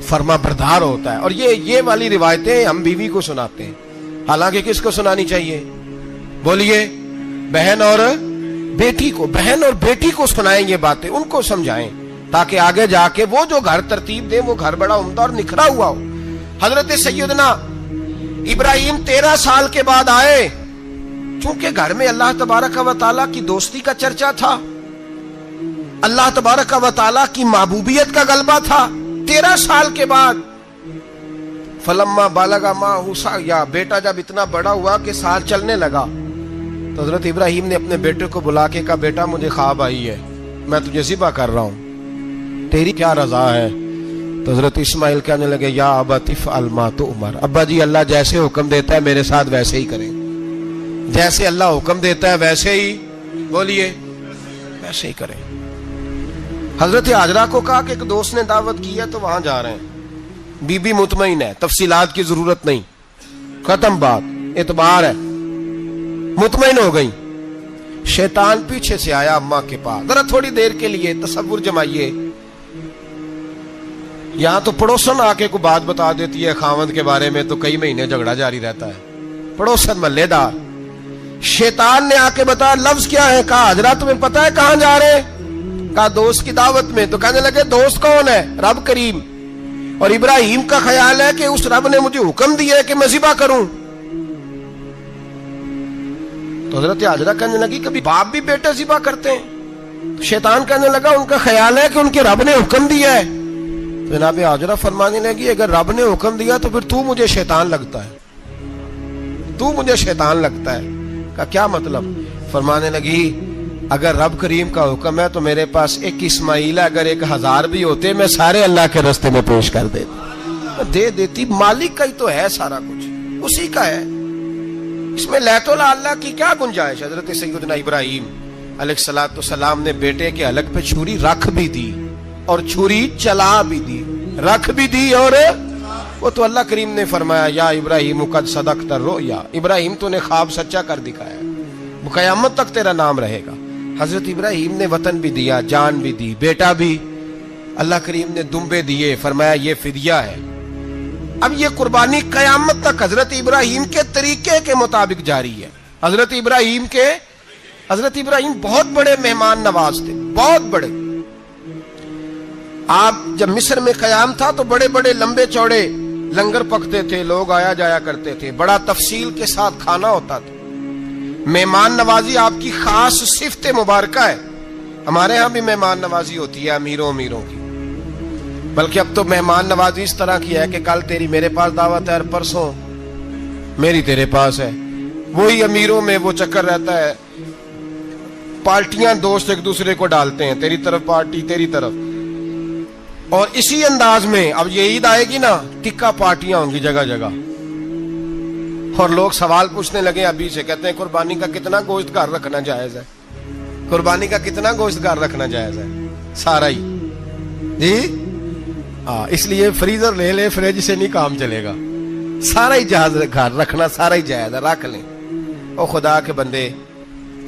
فرما بردار ہوتا ہے. اور یہ والی روایتیں ہم بیوی کو سناتے ہیں, حالانکہ کس کو سنانی چاہیے بولیے؟ بہن اور بیٹی کو. بہن اور بیٹی کو سنائیں یہ باتیں, ان کو سمجھائیں تاکہ آگے جا کے وہ جو گھر ترتیب دے وہ گھر بڑا عمدہ اور نکھرا ہوا ہو. حضرت سیدنا ابراہیم 13 سال کے بعد آئے, چونکہ گھر میں اللہ تبارک و تعالیٰ کی دوستی کا چرچا تھا, اللہ تبارک و تعالیٰ کی محبوبیت کا غلبہ تھا. 13 سال کے بعد فلما بالغ معہ سعیا, بیٹا جب اتنا بڑا ہوا کہ سال چلنے لگا تو حضرت ابراہیم نے اپنے بیٹے کو بلا کے کہا بیٹا مجھے خواب آئی ہے, میں تجھے ذبح کر رہا ہوں, تیری کیا رضا ہے؟ تو حضرت اسماعیل کہنے لگے یا ابت افعل ما تؤمر, ابا جی اللہ جیسے حکم دیتا ہے میرے ساتھ ویسے ہی کریں, جیسے اللہ حکم دیتا ہے ویسے ہی بولیے ویسے ہی کریں. حضرت حاجرہ کو کہا کہ ایک دوست نے دعوت کی ہے تو وہاں جا رہے ہیں, بی بی مطمئن ہے, تفصیلات کی ضرورت نہیں, ختم بات, اعتبار ہے, مطمئن ہو گئی. شیطان پیچھے سے آیا اماں کے پاس, ذرا تھوڑی دیر کے لیے تصور جمائیے, یہاں تو پڑوسن آ کے کوئی بات بتا دیتی ہے خاوند کے بارے میں تو کئی مہینے جھگڑا جاری رہتا ہے, پڑوسن محلے دار. شیطان نے آ کے بتایا لفظ کیا ہے, کہا حضرہ تمہیں پتا ہے کہاں جا رہے, کہا دوست کی دعوت میں. تو کہنے لگے دوست کون ہے؟ رب کریم, اور ابراہیم کا خیال ہے کہ اس رب نے مجھے حکم دیا ہے کہ میں ذبح کروں. تو حضرت حاجرہ کہنے لگی کبھی باپ بھی بیٹے ذبح کرتے ہیں؟ شیطان کہنے لگا ان کا خیال ہے کہ ان کے رب نے حکم دیا ہے. جناب حاجرہ فرمانے لگی اگر رب نے حکم دیا تو پھر تو مجھے شیطان لگتا ہے, تو مجھے شیطان لگتا ہے. کا کیا مطلب؟ فرمانے لگی اگر رب کریم کا حکم ہے تو میرے پاس ایک اسماعیل ہے, اگر 1000 بھی ہوتے میں سارے اللہ کے راستے میں پیش کر دے دیتی. مالک کا ہی تو ہے سارا کچھ, اسی کا ہے, اس میں لیت اللہ کی کیا گنجائش. حضرت سیدنا ابراہیم علیہ السلام نے بیٹے کے حلق پہ چھری رکھ بھی دی اور چھری چلا بھی دی, رکھ بھی دی, اور وہ تو اللہ کریم نے فرمایا یا ابراہیم قد صدقت الرؤیا, ابراہیم تو نے خواب سچا کر دکھایا, وہ قیامت تک تیرا نام رہے گا. حضرت ابراہیم نے وطن بھی دیا, جان بھی دی, بیٹا بھی, اللہ کریم نے دمبے دیے, فرمایا یہ فدیہ ہے. اب یہ قربانی قیامت تک حضرت ابراہیم کے طریقے کے مطابق جاری ہے. حضرت ابراہیم بہت بڑے مہمان نواز تھے, بہت بڑے. آپ جب مصر میں قیام تھا تو بڑے بڑے لمبے چوڑے لنگر پکتے تھے, لوگ آیا جایا کرتے تھے, بڑا تفصیل کے ساتھ کھانا ہوتا تھا. مہمان نوازی آپ کی خاص صفت مبارکہ ہے. ہمارے ہاں بھی مہمان نوازی ہوتی ہے امیروں کی, بلکہ اب تو مہمان نوازی اس طرح کی ہے کہ کل تیری میرے پاس دعوت ہے اور پرسوں میری تیرے پاس ہے. وہی امیروں میں وہ چکر رہتا ہے, پارٹیاں دوست ایک دوسرے کو ڈالتے ہیں, تیری طرف پارٹی تیری طرف. اور اسی انداز میں اب یہ عید آئے گی نا, ٹکا پارٹیاں ہوں گی جگہ جگہ, اور لوگ سوال پوچھنے لگے ابھی سے, کہتے ہیں قربانی کا کتنا گوشت گھر رکھنا جائز ہے, قربانی کا کتنا گوشت گھر رکھنا جائز ہے؟ سارا ہی جی. اس لیے فریزر لے لے, فریج سے نہیں کام چلے گا. سارا ہی جہاز گھر رکھنا سارا ہی جائز ہے، رکھ لیں۔ او خدا کے بندے،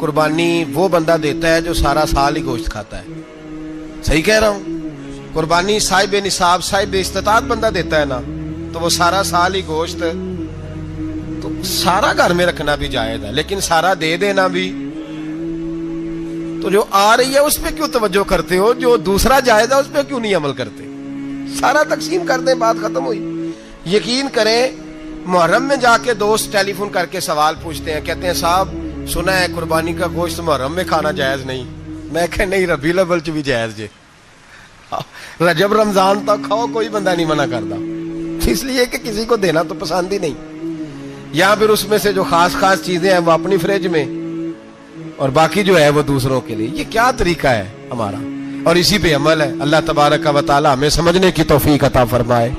قربانی وہ بندہ دیتا ہے جو سارا سال ہی گوشت کھاتا ہے، صحیح کہہ رہا ہوں؟ قربانی صاحب نصاب صاحب استطاعت بندہ دیتا ہے نا، تو وہ سارا سال ہی گوشت، تو سارا گھر میں رکھنا بھی جائز ہے، لیکن سارا دے دینا بھی۔ تو جو آ رہی ہے اس پہ کیوں توجہ کرتے ہو؟ جو دوسرا جائز ہے اس پہ کیوں نہیں عمل کرتے؟ سارا تقسیم کر دیں، بات ختم ہوئی۔ یقین کریں، محرم میں جا کے دوست ٹیلی فون کر کے سوال پوچھتے ہیں، کہتے ہیں صاحب سنا ہے قربانی کا گوشت محرم میں کھانا جائز نہیں۔ میں کہ نہیں، ربیع الاول چ بھی جائز جے، رجب رمضان تک کھاؤ، کوئی بندہ نہیں منع کرتا، اس لیے کہ کسی کو دینا تو پسند ہی نہیں، یا پھر اس میں سے جو خاص خاص چیزیں ہیں وہ اپنی فریج میں، اور باقی جو ہے وہ دوسروں کے لیے۔ یہ کیا طریقہ ہے ہمارا؟ اور اسی پہ عمل ہے۔ اللہ تبارک و تعالی ہمیں سمجھنے کی توفیق عطا فرمائے۔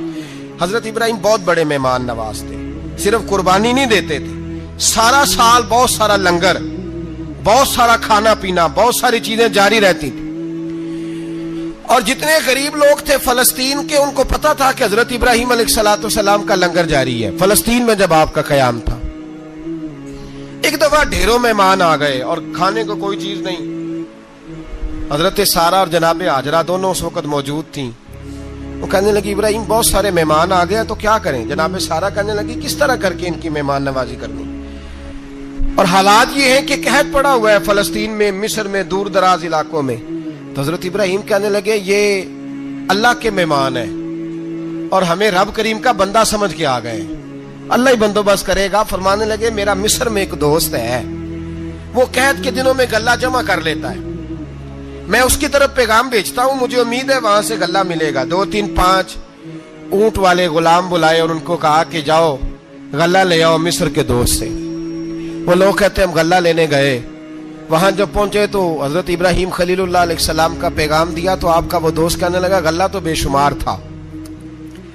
حضرت ابراہیم بہت بڑے مہمان نواز تھے، صرف قربانی نہیں دیتے تھے، سارا سال بہت سارا لنگر، بہت سارا کھانا پینا، بہت ساری چیزیں جاری رہتی تھی۔ اور جتنے غریب لوگ تھے فلسطین کے، ان کو پتا تھا کہ حضرت ابراہیم علیہ السلام کا لنگر جاری ہے فلسطین میں جب آپ کا قیام تھا۔ ایک دفعہ ڈھیروں مہمان آ گئے اور کھانے کو کوئی چیز نہیں۔ حضرت سارہ اور جناب ہاجرہ دونوں اس وقت موجود تھیں۔ وہ کہنے لگی ابراہیم بہت سارے مہمان آ گئے تو کیا کریں؟ جناب سارہ کہنے لگی کس طرح کر کے ان کی مہمان نوازی کرنی؟ اور حالات یہ ہیں کہ قحط پڑا ہوا ہے فلسطین میں، مصر میں، دور دراز علاقوں میں۔ تو حضرت ابراہیم کہنے لگے یہ اللہ کے مہمان ہیں اور ہمیں رب کریم کا بندہ سمجھ کے آ گئے، اللہ ہی بندوبست کرے گا۔ فرمانے لگے میرا مصر میں ایک دوست ہے، وہ قحط کے دنوں میں غلہ جمع کر لیتا ہے، میں اس کی طرف پیغام بھیجتا ہوں، مجھے امید ہے وہاں سے غلہ ملے گا۔ 2 3 5 اونٹ والے غلام بلائے اور ان کو کہا کہ جاؤ غلہ لے آؤ مصر کے دوست سے۔ وہ لوگ کہتے ہیں ہم غلہ لینے گئے، وہاں جب پہنچے تو حضرت ابراہیم خلیل اللہ علیہ السلام کا پیغام دیا تو آپ کا وہ دوست کہنے لگا غلہ تو بے شمار تھا،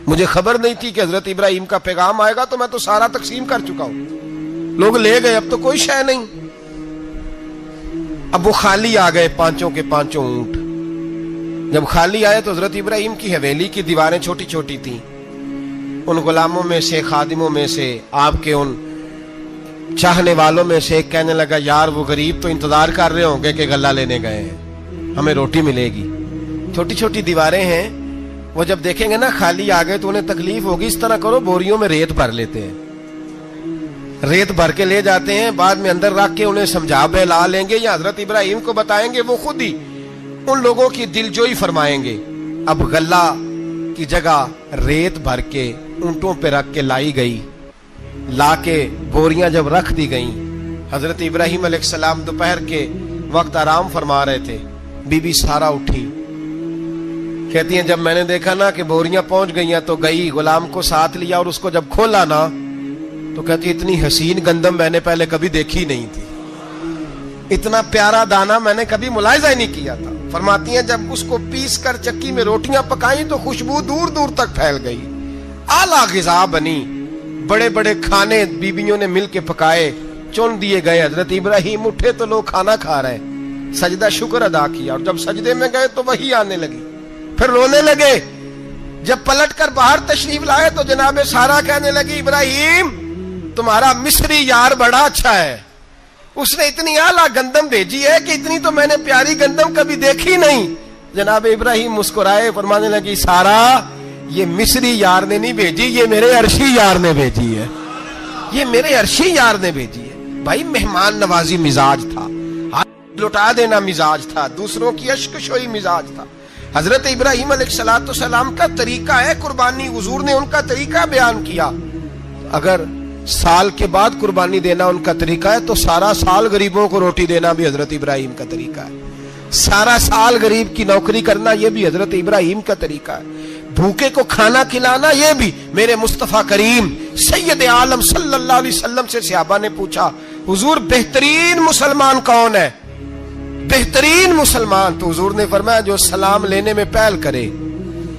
مجھے خبر نہیں تھی کہ حضرت ابراہیم کا پیغام آئے گا، تو میں تو سارا تقسیم کر چکا ہوں، لوگ لے گئے، اب تو کوئی شے نہیں۔ اب وہ خالی آ گئے 5 کے 5 اونٹ۔ جب خالی آئے تو حضرت ابراہیم کی حویلی کی دیواریں چھوٹی چھوٹی تھیں، ان غلاموں میں سے، خادموں میں سے، آپ کے ان چاہنے والوں میں سے ایک کہنے لگا یار وہ غریب تو انتظار کر رہے ہوں گے کہ غلہ لینے گئے ہیں، ہمیں روٹی ملے گی۔ چھوٹی چھوٹی دیواریں ہیں، وہ جب دیکھیں گے نا خالی آ گئے تو انہیں تکلیف ہوگی، اس طرح کرو بوریوں میں ریت بھر لیتے ہیں، ریت بھر کے لے جاتے ہیں، بعد میں اندر رکھ کے انہیں سمجھا بہلا لیں گے یا حضرت ابراہیم کو بتائیں گے، وہ خود ہی ان لوگوں کی دلجوئی فرمائیں گے۔ اب غلہ کی جگہ ریت بھر کے اونٹوں پہ رکھ کے لائی گئی، لا کے بوریاں جب رکھ دی گئیں، حضرت ابراہیم علیہ السلام دوپہر کے وقت آرام فرما رہے تھے، بی بی سارہ اٹھی، کہتی ہیں جب میں نے دیکھا نا کہ بوریاں پہنچ گئی ہیں تو گئی، غلام کو ساتھ لیا اور اس کو جب کھولا نا تو کہتی اتنی حسین گندم میں نے پہلے کبھی دیکھی نہیں تھی، اتنا پیارا دانا میں نے کبھی ملاحظہ ہی نہیں کیا تھا۔ فرماتی ہیں جب اس کو پیس کر چکی میں روٹیاں پکائیں تو خوشبو دور دور تک پھیل گئی، اعلیٰ غذا بنی، بڑے بڑے کھانے بیبیوں نے مل کے پکائے، چن دیے گئے، حضرت ابراہیم اٹھے تو لوگ کھانا کھا رہے ہیں، سجدہ شکر ادا کیا، اور جب سجدے میں گئے تو وحی آنے لگی، پھر رونے لگے۔ جب پلٹ کر باہر تشریف لائے تو جناب سارہ کہنے لگی ابراہیم تمہارا مصری یار بڑا اچھا ہے، اس نے اتنی اعلیٰ گندم بھیجی ہے کہ اتنی تو میں نے پیاری گندم کبھی دیکھی نہیں۔ جناب ابراہیم مسکرائے، فرمانے لگی سارہ یہ مصری یار نے نہیں بھیجی، یہ میرے عرشی یار نے بھیجی ہے، یہ میرے عرشی یار نے بھیجی ہے۔ بھائی مہمان نوازی مزاج تھا، ہاتھ لٹا دینا مزاج تھا، دوسروں کی اشکشوئی مزاج تھا۔ حضرت ابراہیم علیہ السلام کا طریقہ ہے قربانی، حضور نے ان کا طریقہ بیان کیا۔ اگر سال کے بعد قربانی دینا ان کا طریقہ ہے تو سارا سال غریبوں کو روٹی دینا بھی حضرت ابراہیم کا طریقہ ہے، سارا سال غریب کی نوکری کرنا یہ بھی حضرت ابراہیم کا طریقہ ہے، بھوکے کو کھانا کھلانا یہ بھی۔ میرے مصطفیٰ کریم سید عالم صلی اللہ علیہ وسلم سے صحابہ نے پوچھا حضور بہترین مسلمان کون ہے؟ بہترین مسلمان؟ تو حضور نے فرمایا جو سلام لینے میں پہل کرے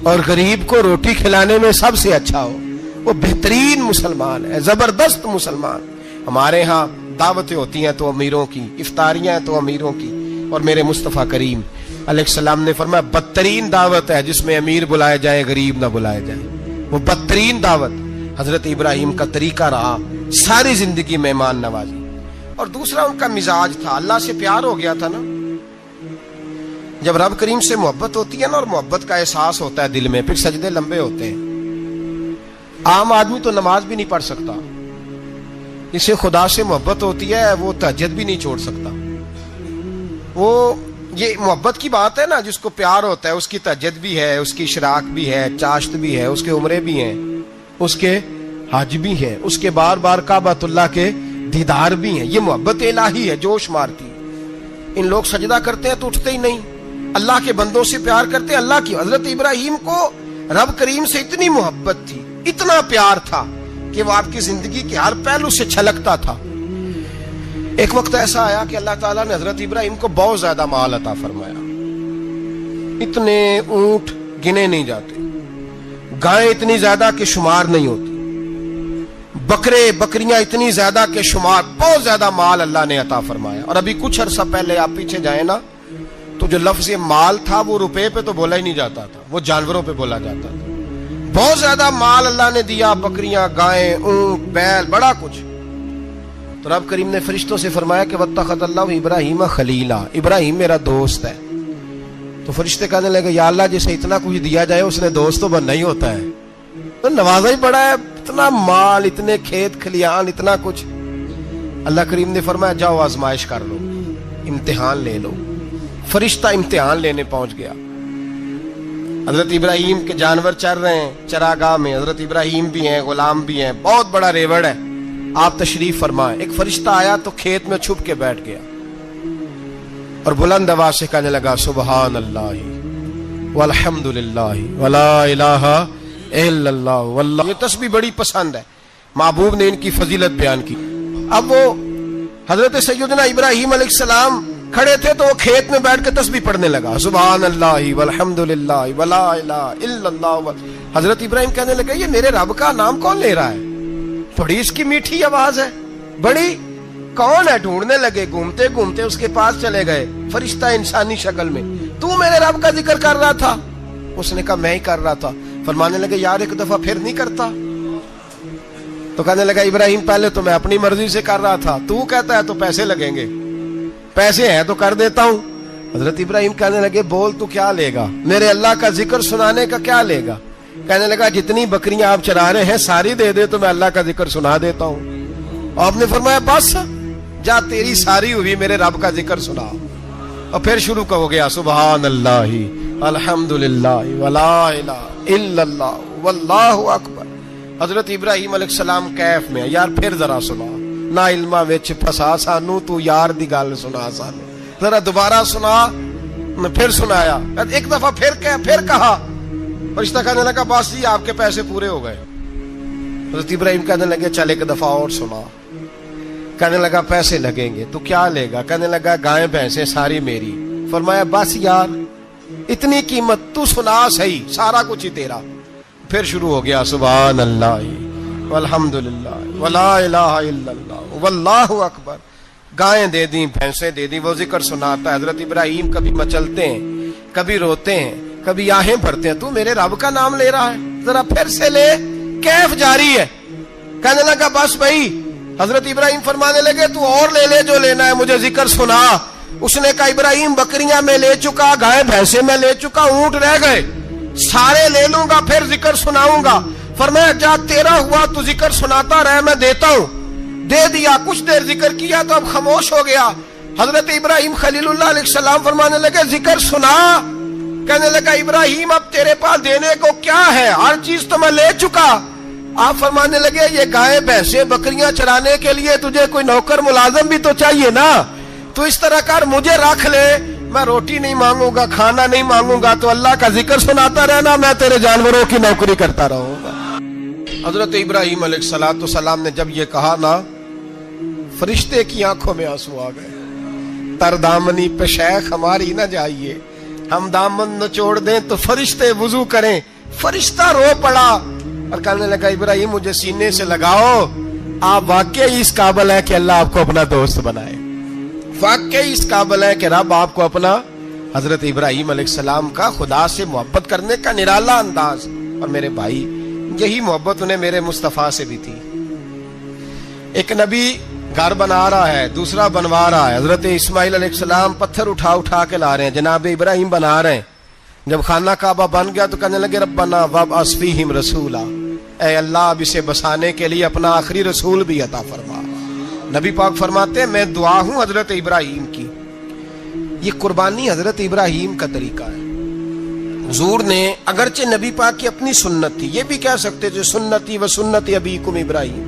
اور غریب کو روٹی کھلانے میں سب سے اچھا ہو، وہ بہترین مسلمان ہے، زبردست مسلمان۔ ہمارے ہاں دعوتیں ہوتی ہیں تو امیروں کی، افطاریاں ہیں تو امیروں کی، اور میرے مصطفیٰ کریم علیہ السلام نے فرمایا بدترین دعوت ہے جس میں امیر بلائے جائیں غریب نہ بلائے جائیں، وہ بدترین دعوت۔ حضرت ابراہیم کا طریقہ رہا ساری زندگی مہمان نوازی. اور دوسرا ان کا مزاج تھا, اللہ سے پیار ہو گیا تھا نا. جب رب کریم سے محبت ہوتی ہے نا اور محبت کا احساس ہوتا ہے دل میں, پھر سجدے لمبے ہوتے ہیں. عام آدمی تو نماز بھی نہیں پڑھ سکتا, جسے خدا سے محبت ہوتی ہے وہ تہجد بھی نہیں چھوڑ سکتا. وہ یہ محبت کی بات ہے نا, جس کو پیار ہوتا ہے اس کی تہجد بھی ہے, اس کی اشراق بھی ہے, چاشت بھی ہے, اس کے عمرے بھی ہیں, اس کے حج بھی ہیں, اس کے بار بار کعبۃ اللہ کے دیدار بھی ہیں. یہ محبت الہی ہے, جوش مارتی. ان لوگ سجدہ کرتے ہیں تو اٹھتے ہی نہیں, اللہ کے بندوں سے پیار کرتے ہیں اللہ کی. حضرت ابراہیم کو رب کریم سے اتنی محبت تھی, اتنا پیار تھا کہ وہ آپ کی زندگی کے ہر پہلو سے چھلکتا تھا. ایک وقت ایسا آیا کہ اللہ تعالیٰ نے حضرت ابراہیم کو بہت زیادہ مال عطا فرمایا. اتنے اونٹ گنے نہیں جاتے, گائیں اتنی زیادہ کہ شمار نہیں ہوتی, بکرے بکریاں اتنی زیادہ کہ شمار, بہت زیادہ مال اللہ نے عطا فرمایا. اور ابھی کچھ عرصہ پہلے آپ پیچھے جائیں نا تو جو لفظ مال تھا وہ روپے پہ تو بولا ہی نہیں جاتا تھا, وہ جانوروں پہ بولا جاتا تھا. بہت زیادہ مال اللہ نے دیا, بکریاں, گائیں, اونٹ, بیل, بڑا کچھ. تو رب کریم نے فرشتوں سے فرمایا کہ واتخذ اللہ ابراہیم خلیلا, ابراہیم میرا دوست ہے. تو فرشتے کہنے لگے یا اللہ جسے اتنا کچھ دیا جائے اس نے دوست تو بننا ہی ہوتا ہے, تو نوازا ہی پڑا ہے, اتنا مال, اتنے کھیت کھلیان, اتنا کچھ. اللہ کریم نے فرمایا جاؤ آزمائش کر لو, امتحان لے لو. فرشتہ امتحان لینے پہنچ گیا. حضرت ابراہیم کے جانور چر رہے ہیں چراگاہ میں, حضرت ابراہیم بھی ہیں, غلام بھی ہیں, بہت بڑا ریوڑ ہے. آپ تشریف فرمائیں. ایک فرشتہ آیا تو کھیت میں چھپ کے بیٹھ گیا اور بلند آواز سے کہنے لگا سبحان اللہ والحمد للہ ولا الہ الا اللہ واللہ. یہ تسبیح بڑی پسند ہے, محبوب نے ان کی فضیلت بیان کی. اب وہ حضرت سیدنا ابراہیم علیہ السلام کھڑے تھے تو وہ کھیت میں بیٹھ کے تسبیح پڑھنے لگا سبحان اللہ والحمد للہ ولا الہ الا اللہ. حضرت ابراہیم کہنے لگے یہ میرے رب کا نام کون لے رہا ہے, بڑی اس کی میٹھی آواز ہے, بڑی کون ہے. ڈھونڈنے لگے, گھومتے گھومتے اس کے پاس چلے گئے, فرشتہ انسانی شکل میں. تو میرے رب کا ذکر کر رہا تھا؟ اس نے کہا میں ہی کر رہا تھا. فرمانے لگے یار ایک دفعہ پھر نہیں کرتا. تو کہنے لگا ابراہیم پہلے تو میں اپنی مرضی سے کر رہا تھا, تو کہتا ہے تو پیسے لگیں گے, پیسے ہیں تو کر دیتا ہوں. حضرت ابراہیم کہنے لگے بول تو کیا لے گا, میرے اللہ کا ذکر سنانے کا کیا لے گا. کہنے لگا جتنی بکریاں آپ چرا رہے ہیں ساری دے دے تو میں اللہ کا ذکر سنا دیتا ہوں. اور آپ نے فرمایا بس جا تیری ساری ہوئی, میرے رب کا ذکر سنا. اور پھر شروع ہو گیا سبحان اللہ الحمد للہ ولا الہ الا اللہ واللہ اکبر. حضرت ابراہیم علیہ السلام کیف میں, یار پھر ذرا سنا, نہ علما وچ پھسا سانو, تو یار دی گل سنا سانو, ذرا دوبارہ سنا. پھر سنایا, ایک دفعہ پھر کہا. فرشتہ کہنے لگا بس جی آپ کے پیسے پورے ہو گئے. حضرت ابراہیم کہنے لگے چل ایک دفعہ اور سنا. کہنے لگا پیسے لگیں گے, تو کیا لے گا. کہنے لگا گائیں بھینسیں ساری میری. فرمایا بس یار اتنی قیمت, تو سنا صحیح, سارا کچھ ہی تیرا. پھر شروع ہو گیا سبحان اللہ والحمد للہ ولا الہ الا اللہ واللہ اکبر. گائیں دے دیں, بھینسیں دے دیں, وہ ذکر سناتا ہے. حضرت ابراہیم کبھی مچلتے ہیں, کبھی روتے ہیں, کبھی آہیں بھرتے ہیں. تو میرے رب کا نام لے رہا ہے, ذرا پھر سے لے. کیف جاری ہے. کہنے لگا بس بھائی. حضرت ابراہیم فرمانے لگے تو اور لے لے جو لینا ہے, مجھے ذکر سنا. اس نے کہا ابراہیم بکریاں میں لے چکا, گائے بھینسیں میں لے چکا, اونٹ رہ گئے, سارے لے لوں گا پھر ذکر سناؤں گا. فرمایا جا تیرا ہوا تو ذکر سناتا رہ, میں دیتا ہوں. دے دیا, کچھ دیر ذکر کیا تو اب خاموش ہو گیا. حضرت ابراہیم خلیل اللہ علیہ السلام فرمانے لگے ذکر سنا. کہنے لگا ابراہیم اب تیرے پاس دینے کو کیا ہے, ہر چیز تو میں لے چکا. آپ فرمانے لگے یہ گائے بھینسیں بکریاں چرانے کے لیے تجھے کوئی نوکر ملازم بھی تو چاہیے نا. تو اس طرح کر, مجھے رکھ لے, میں روٹی نہیں مانگوں گا, کھانا نہیں مانگوں گا, تو اللہ کا ذکر سناتا رہنا, میں تیرے جانوروں کی نوکری کرتا رہوں گا. حضرت ابراہیم علیہ السلام نے جب یہ کہا نا, فرشتے کی آنکھوں میں آنسو آ گئے. تر دامنی پہ شیخ ہماری نہ جائیے, ہم دامن نچوڑ دیں تو فرشتے وضو کریں. فرشتہ رو پڑا اور کہنے لگا ابراہیم مجھے سینے سے لگاؤ, آپ واقعی اس قابل ہے کہ اللہ آپ کو اپنا دوست بنائے, واقعی اس قابل ہے کہ رب آپ کو اپنا. حضرت ابراہیم علیہ السلام کا خدا سے محبت کرنے کا نرالا انداز. اور میرے بھائی یہی محبت انہیں میرے مصطفیٰ سے بھی تھی۔ ایک نبی گھر بنا رہا ہے، دوسرا بنوا رہا ہے۔ حضرت اسماعیل علیہ السلام پتھر اٹھا اٹھا کے لا رہے ہیں، جناب ابراہیم بنا رہے ہیں۔ جب خانہ کعبہ بن گیا تو کہنے لگے ربنا وابعث فیہم رسولا، اے اللہ اب اسے بسانے کے لیے اپنا آخری رسول بھی عطا فرما۔ نبی پاک فرماتے ہیں میں دعا ہوں حضرت ابراہیم کی۔ یہ قربانی حضرت ابراہیم کا طریقہ ہے۔ حضور نے اگرچہ نبی پاک کی اپنی سنت تھی، یہ بھی کہہ سکتے تھے سنتی و سنت ابیکم ابراہیم،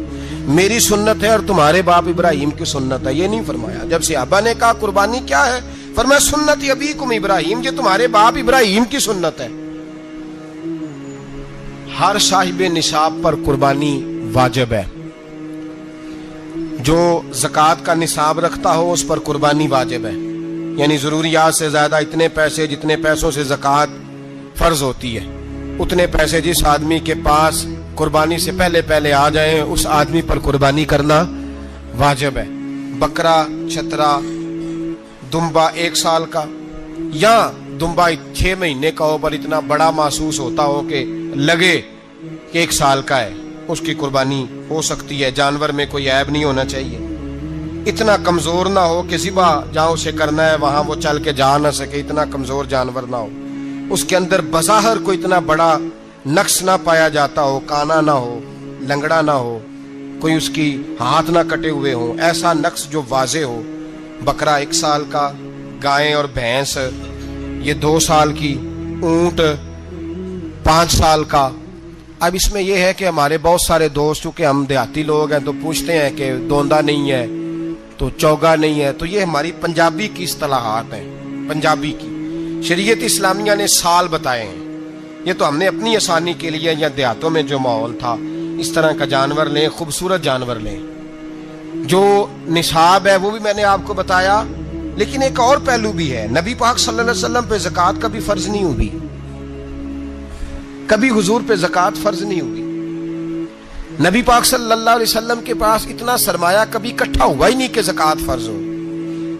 میری سنت ہے اور تمہارے باپ ابراہیم کی سنت ہے، یہ نہیں فرمایا۔ جب صحابہ نے کہا قربانی کیا ہے، فرمایا سنت ابیکم ابراہیم، یہ تمہارے باپ ابراہیم کی سنت ہے۔ ہر صاحب نصاب پر قربانی واجب ہے۔ جو زکوٰۃ کا نصاب رکھتا ہو اس پر قربانی واجب ہے، یعنی ضروریات سے زیادہ اتنے پیسے جتنے پیسوں سے زکوٰۃ فرض ہوتی ہے، اتنے پیسے جس آدمی کے پاس قربانی سے پہلے پہلے آ جائیں اس آدمی پر قربانی کرنا واجب ہے۔ بکرا، چھترا، دمبا 1 سال کا یا دمبا 6 مہینے کا ہو پر اتنا بڑا محسوس ہوتا ہو کہ لگے کہ 1 سال کا ہے، اس کی قربانی ہو سکتی ہے۔ جانور میں کوئی عیب نہیں ہونا چاہیے، اتنا کمزور نہ ہو کہ ذبح جہاں اسے کرنا ہے وہاں وہ چل کے جا نہ سکے، اتنا کمزور جانور نہ ہو، اس کے اندر بظاہر کوئی اتنا بڑا نقص نہ پایا جاتا ہو، کانا نہ ہو، لنگڑا نہ ہو، کوئی اس کی ہاتھ نہ کٹے ہوئے ہوں، ایسا نقص جو واضح ہو۔ بکرا 1 سال کا، گائیں اور بھینس یہ 2 سال کی، اونٹ 5 سال کا۔ اب اس میں یہ ہے کہ ہمارے بہت سارے دوست چونکہ ہم دیہاتی لوگ ہیں تو پوچھتے ہیں کہ دوندا نہیں ہے تو چوگا نہیں ہے، تو یہ ہماری پنجابی کی اصطلاحات ہیں، پنجابی کی۔ شریعت اسلامیہ نے سال بتائے ہیں، یہ تو ہم نے اپنی آسانی کے لیے، یا دیہاتوں میں جو ماحول تھا اس طرح کا جانور لیں، خوبصورت جانور لیں۔ جو نصاب ہے وہ بھی میں نے آپ کو بتایا، لیکن ایک اور پہلو بھی ہے۔ نبی پاک صلی اللہ علیہ وسلم پہ زکوٰۃ کبھی فرض نہیں ہوئی، کبھی حضور پہ زکوٰۃ فرض نہیں ہوئی۔ نبی پاک صلی اللہ علیہ وسلم کے پاس اتنا سرمایہ کبھی اکٹھا ہوا ہی نہیں کہ زکوٰۃ فرض ہو،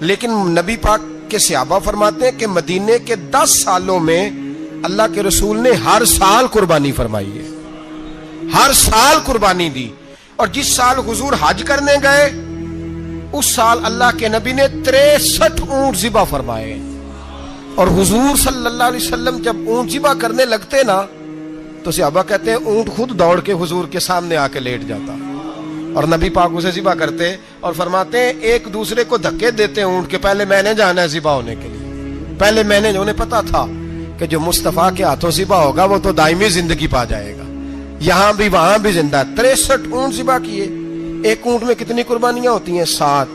لیکن نبی پاک کے صحابہ فرماتے ہیں کہ مدینے کے 10 سالوں میں اللہ کے رسول نے ہر سال قربانی فرمائی ہے، ہر سال قربانی دی۔ اور جس سال حضور حج کرنے گئے اس سال اللہ کے نبی نے 63 اونٹ ذبح فرمائے، اور حضور صلی اللہ علیہ وسلم جب اونٹ ذبح کرنے لگتے نا تو صحابہ کہتے ہیں اونٹ خود دوڑ کے حضور کے سامنے آ کے لیٹ جاتا، اور نبی پاک اسے ذبح کرتے اور فرماتے ہیں ایک دوسرے کو دھکے دیتے اونٹ کے، پہلے میں نے جانا ہے ذبح ہونے کے لیے، پہلے میں نے، انہیں پتا تھا کہ جو مصطفیٰ کے ہاتھوں ذبح ہوگا وہ تو دائمی زندگی پا جائے گا، یہاں بھی وہاں بھی زندہ۔ 63 اونٹ ذبح کیے۔ ایک اونٹ میں کتنی قربانیاں ہوتی ہیں؟ 7۔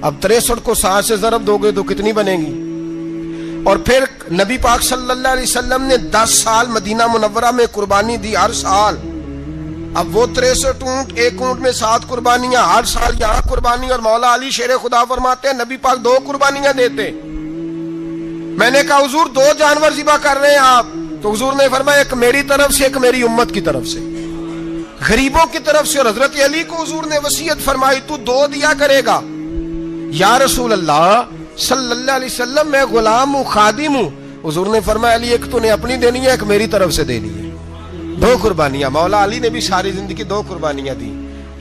اب 63 کو 7 سے ضرب دو گے تو کتنی بنے گی؟ اور پھر نبی پاک صلی اللہ علیہ وسلم نے 10 سال مدینہ منورہ میں قربانی دی، ہر سال۔ اب وہ 63 اونٹ، ایک اونٹ میں 7 قربانیاں، ہر سال یہاں قربانی۔ اور مولا علی شیر خدا فرماتے ہیں نبی پاک 2 قربانیاں دیتے۔ میں نے کہا حضور 2 جانور ذبح کر رہے ہیں آپ، تو حضور نے فرمایا ایک میری طرف سے، ایک میری امت کی طرف سے، غریبوں کی طرف سے۔ اور حضرت علی کو حضور نے وصیت فرمائی تو 2 دیا کرے گا۔ یا رسول اللہ صلی اللہ علیہ وسلم میں غلام ہوں، خادم ہوں۔ حضور نے فرمایا علی ایک تو نے اپنی دینی ہے، ایک میری طرف سے دینی ہے۔ 2 قربانیاں۔ مولا علی نے بھی ساری زندگی 2 قربانیاں دی۔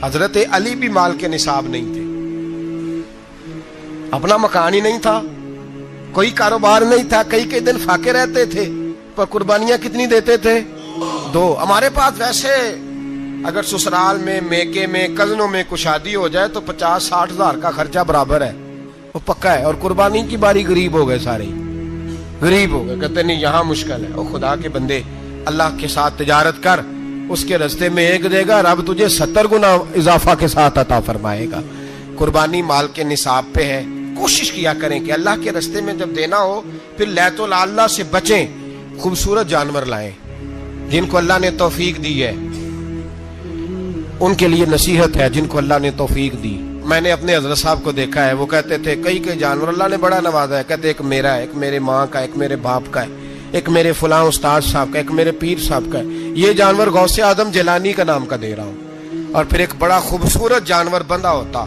حضرت علی بھی مال کے نصاب نہیں تھے، اپنا مکان ہی نہیں تھا، کوئی کاروبار نہیں تھا، کئی دن فاقے رہتے تھے، پر قربانیاں کتنی دیتے تھے؟ 2۔ ہمارے پاس ویسے اگر سسرال میں، میکے میں، کزنوں میں کچھ شادی ہو جائے تو 50-60 ہزار کا خرچہ برابر ہے، وہ پکا ہے۔ اور قربانی کی باری غریب ہو گئے، سارے غریب ہو گئے، کہتے نہیں یہاں مشکل ہے۔ او خدا کے بندے، اللہ کے ساتھ تجارت کر، اس کے رستے میں 1 دے گا، رب تجھے 70 گنا اضافہ کے ساتھ عطا فرمائے گا۔ قربانی مال کے نصاب پہ ہے۔ کوشش کیا کریں کہ اللہ کے رستے میں جب دینا ہو پھر لیت اللہ سے بچیں، خوبصورت جانور لائیں۔ جن کو اللہ نے توفیق دی ہے ان کے لیے نصیحت ہے، جن کو اللہ نے توفیق دی۔ میں نے اپنے حضرت صاحب کو دیکھا ہے، وہ کہتے تھے کئی جانور اللہ نے بڑا نوازا ہے، کہتے ایک میرا ہے، ایک میرے ماں کا، ایک میرے باپ کا ہے، ایک میرے فلاں استاد صاحب کا، ایک میرے پیر صاحب کا ہے۔ یہ جانور غوث اعظم جیلانی کا نام کا دے رہا ہوں۔ اور پھر ایک بڑا خوبصورت جانور بندھا ہوتا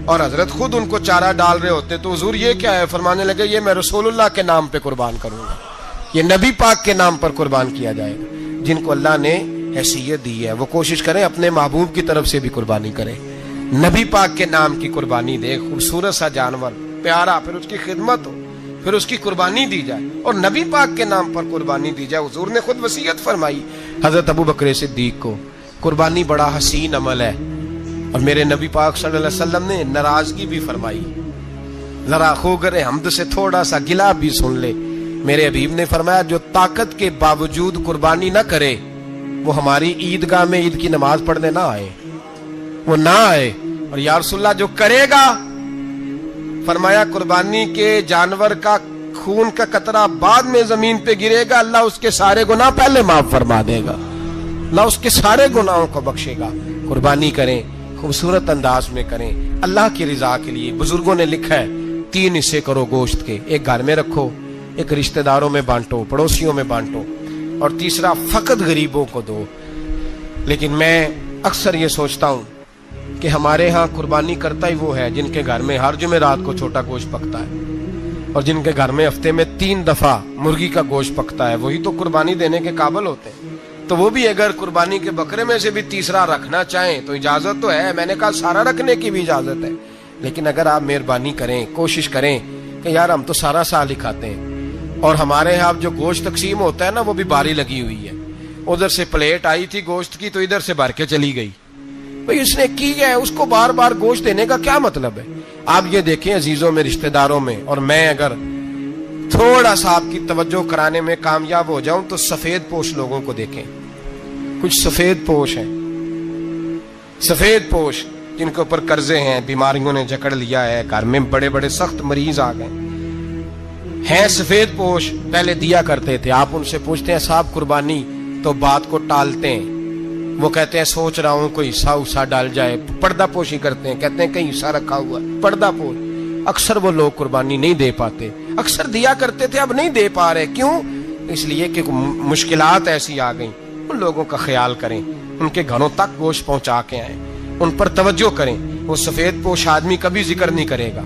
اور حضرت خود ان کو چارہ ڈال رہے ہوتے، تو حضور یہ کیا ہے؟ فرمانے لگے یہ میں رسول اللہ کے نام پہ قربان کروں گا، یہ نبی پاک کے نام پر قربان کیا جائے گا۔ جن کو اللہ نے حیثیت دی ہے، وہ کوشش کریں اپنے محبوب کی طرف سے بھی قربانی کریں، نبی پاک کے نام کی قربانی دے، خوبصورت سا جانور پیارا، پھر اس کی خدمت ہو، پھر اس کی قربانی دی جائے، اور نبی پاک کے نام پر قربانی دی جائے۔ حضور نے خود وصیت فرمائی حضرت ابو بکر صدیق کو، قربانی بڑا حسین عمل ہے، اور میرے نبی پاک صلی اللہ علیہ وسلم نے ناراضگی بھی فرمائی، ذرا خوگر حمد سے تھوڑا سا گلا بھی سن لے۔ میرے حبیب نے فرمایا جو طاقت کے باوجود قربانی نہ کرے وہ ہماری عیدگاہ میں عید کی نماز پڑھنے نہ آئے، وہ نہ آئے۔ اور یا رسول اللہ جو کرے گا، فرمایا قربانی کے جانور کا خون کا قطرہ بعد میں زمین پہ گرے گا، اللہ اس کے سارے گناہ پہلے معاف فرما دے گا، اللہ اس کے سارے گناہوں کو بخشے گا۔ قربانی کریں، خوبصورت انداز میں کریں، اللہ کی رضا کے لیے۔ بزرگوں نے لکھا ہے 3 حصے کرو گوشت کے، ایک گھر میں رکھو، ایک رشتہ داروں میں بانٹو، پڑوسیوں میں بانٹو، اور تیسرا فقط غریبوں کو دو۔ لیکن میں اکثر یہ سوچتا ہوں کہ ہمارے ہاں قربانی کرتا ہی وہ ہے جن کے گھر میں ہر جمعرات کو چھوٹا گوشت پکتا ہے، اور جن کے گھر میں ہفتے میں 3 دفعہ مرغی کا گوشت پکتا ہے، وہی تو قربانی دینے کے قابل ہوتے ہیں۔ تو وہ بھی اگر قربانی کے بکرے میں سے بھی تیسرا رکھنا چاہیں تو اجازت تو ہے، میں نے کہا سارا رکھنے کی بھی اجازت ہے، لیکن اگر آپ مہربانی کریں، کوشش کریں کہ یار ہم تو سارا سال ہی کھاتے ہیں، اور ہمارے ہاں جو گوشت تقسیم ہوتا ہے نا وہ بھی باری لگی ہوئی ہے، ادھر سے پلیٹ آئی تھی گوشت کی تو ادھر سے بھر کے چلی گئی، بھئی اس نے کی ہے، اس کو بار بار گوشت دینے کا کیا مطلب ہے؟ آپ یہ دیکھیں عزیزوں میں، رشتہ داروں میں، اور میں اگر تھوڑا سا آپ کی توجہ کرانے میں کامیاب ہو جاؤں تو سفید پوش لوگوں کو دیکھیں، کچھ سفید پوش ہیں، سفید پوش جن کے اوپر قرضے ہیں، بیماریوں نے جکڑ لیا ہے، گھر میں بڑے بڑے سخت مریض آ گئے ہیں، سفید پوش پہلے دیا کرتے تھے۔ آپ ان سے پوچھتے ہیں صاحب قربانی، تو بات کو ٹالتے ہیں، وہ کہتے ہیں سوچ رہا ہوں کوئی حصہ ڈال جائے، پردہ پوشی کرتے ہیں، کہتے ہیں کہیں حصہ رکھا ہوا ہے، پردہ پوش۔ اکثر وہ لوگ قربانی نہیں دے پاتے، اکثر دیا کرتے تھے اب نہیں دے پا رہے، کیوں؟ اس لیے کہ مشکلات ایسی آ گئیں۔ ان لوگوں کا خیال کریں، ان کے گھروں تک گوشت پہنچا کے آئیں، ان پر توجہ کریں۔ وہ سفید پوش آدمی کبھی ذکر نہیں کرے گا،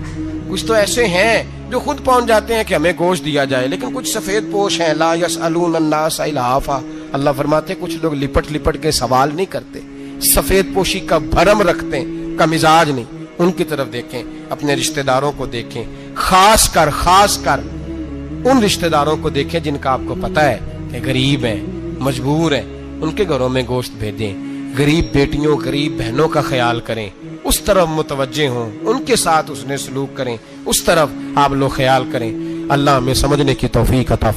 کچھ تو ایسے ہیں جو خود پہنچ جاتے ہیں کہ ہمیں گوشت دیا جائے، لیکن کچھ سفید پوش ہیں لا یسألون الناس الحافا، اللہ فرماتے ہیں کچھ لوگ لپٹ لپٹ کے سوال نہیں کرتے، سفید پوشی کا بھرم رکھتے ہیں، کا مزاج نہیں۔ ان کی طرف دیکھیں، اپنے رشتہ داروں کو دیکھیں، خاص کر ان رشتہ داروں کو دیکھیں جن کا آپ کو پتہ ہے کہ غریب ہیں، مجبور ہیں، ان کے گھروں میں گوشت بھیجیں۔ غریب بیٹیوں، غریب بہنوں کا خیال کریں، اس طرف متوجہ ہوں، ان کے ساتھ اس نے سلوک کریں، اس طرف آپ لوگ خیال کریں۔ اللہ ہمیں سمجھنے کی توفیق عطا فرمائے۔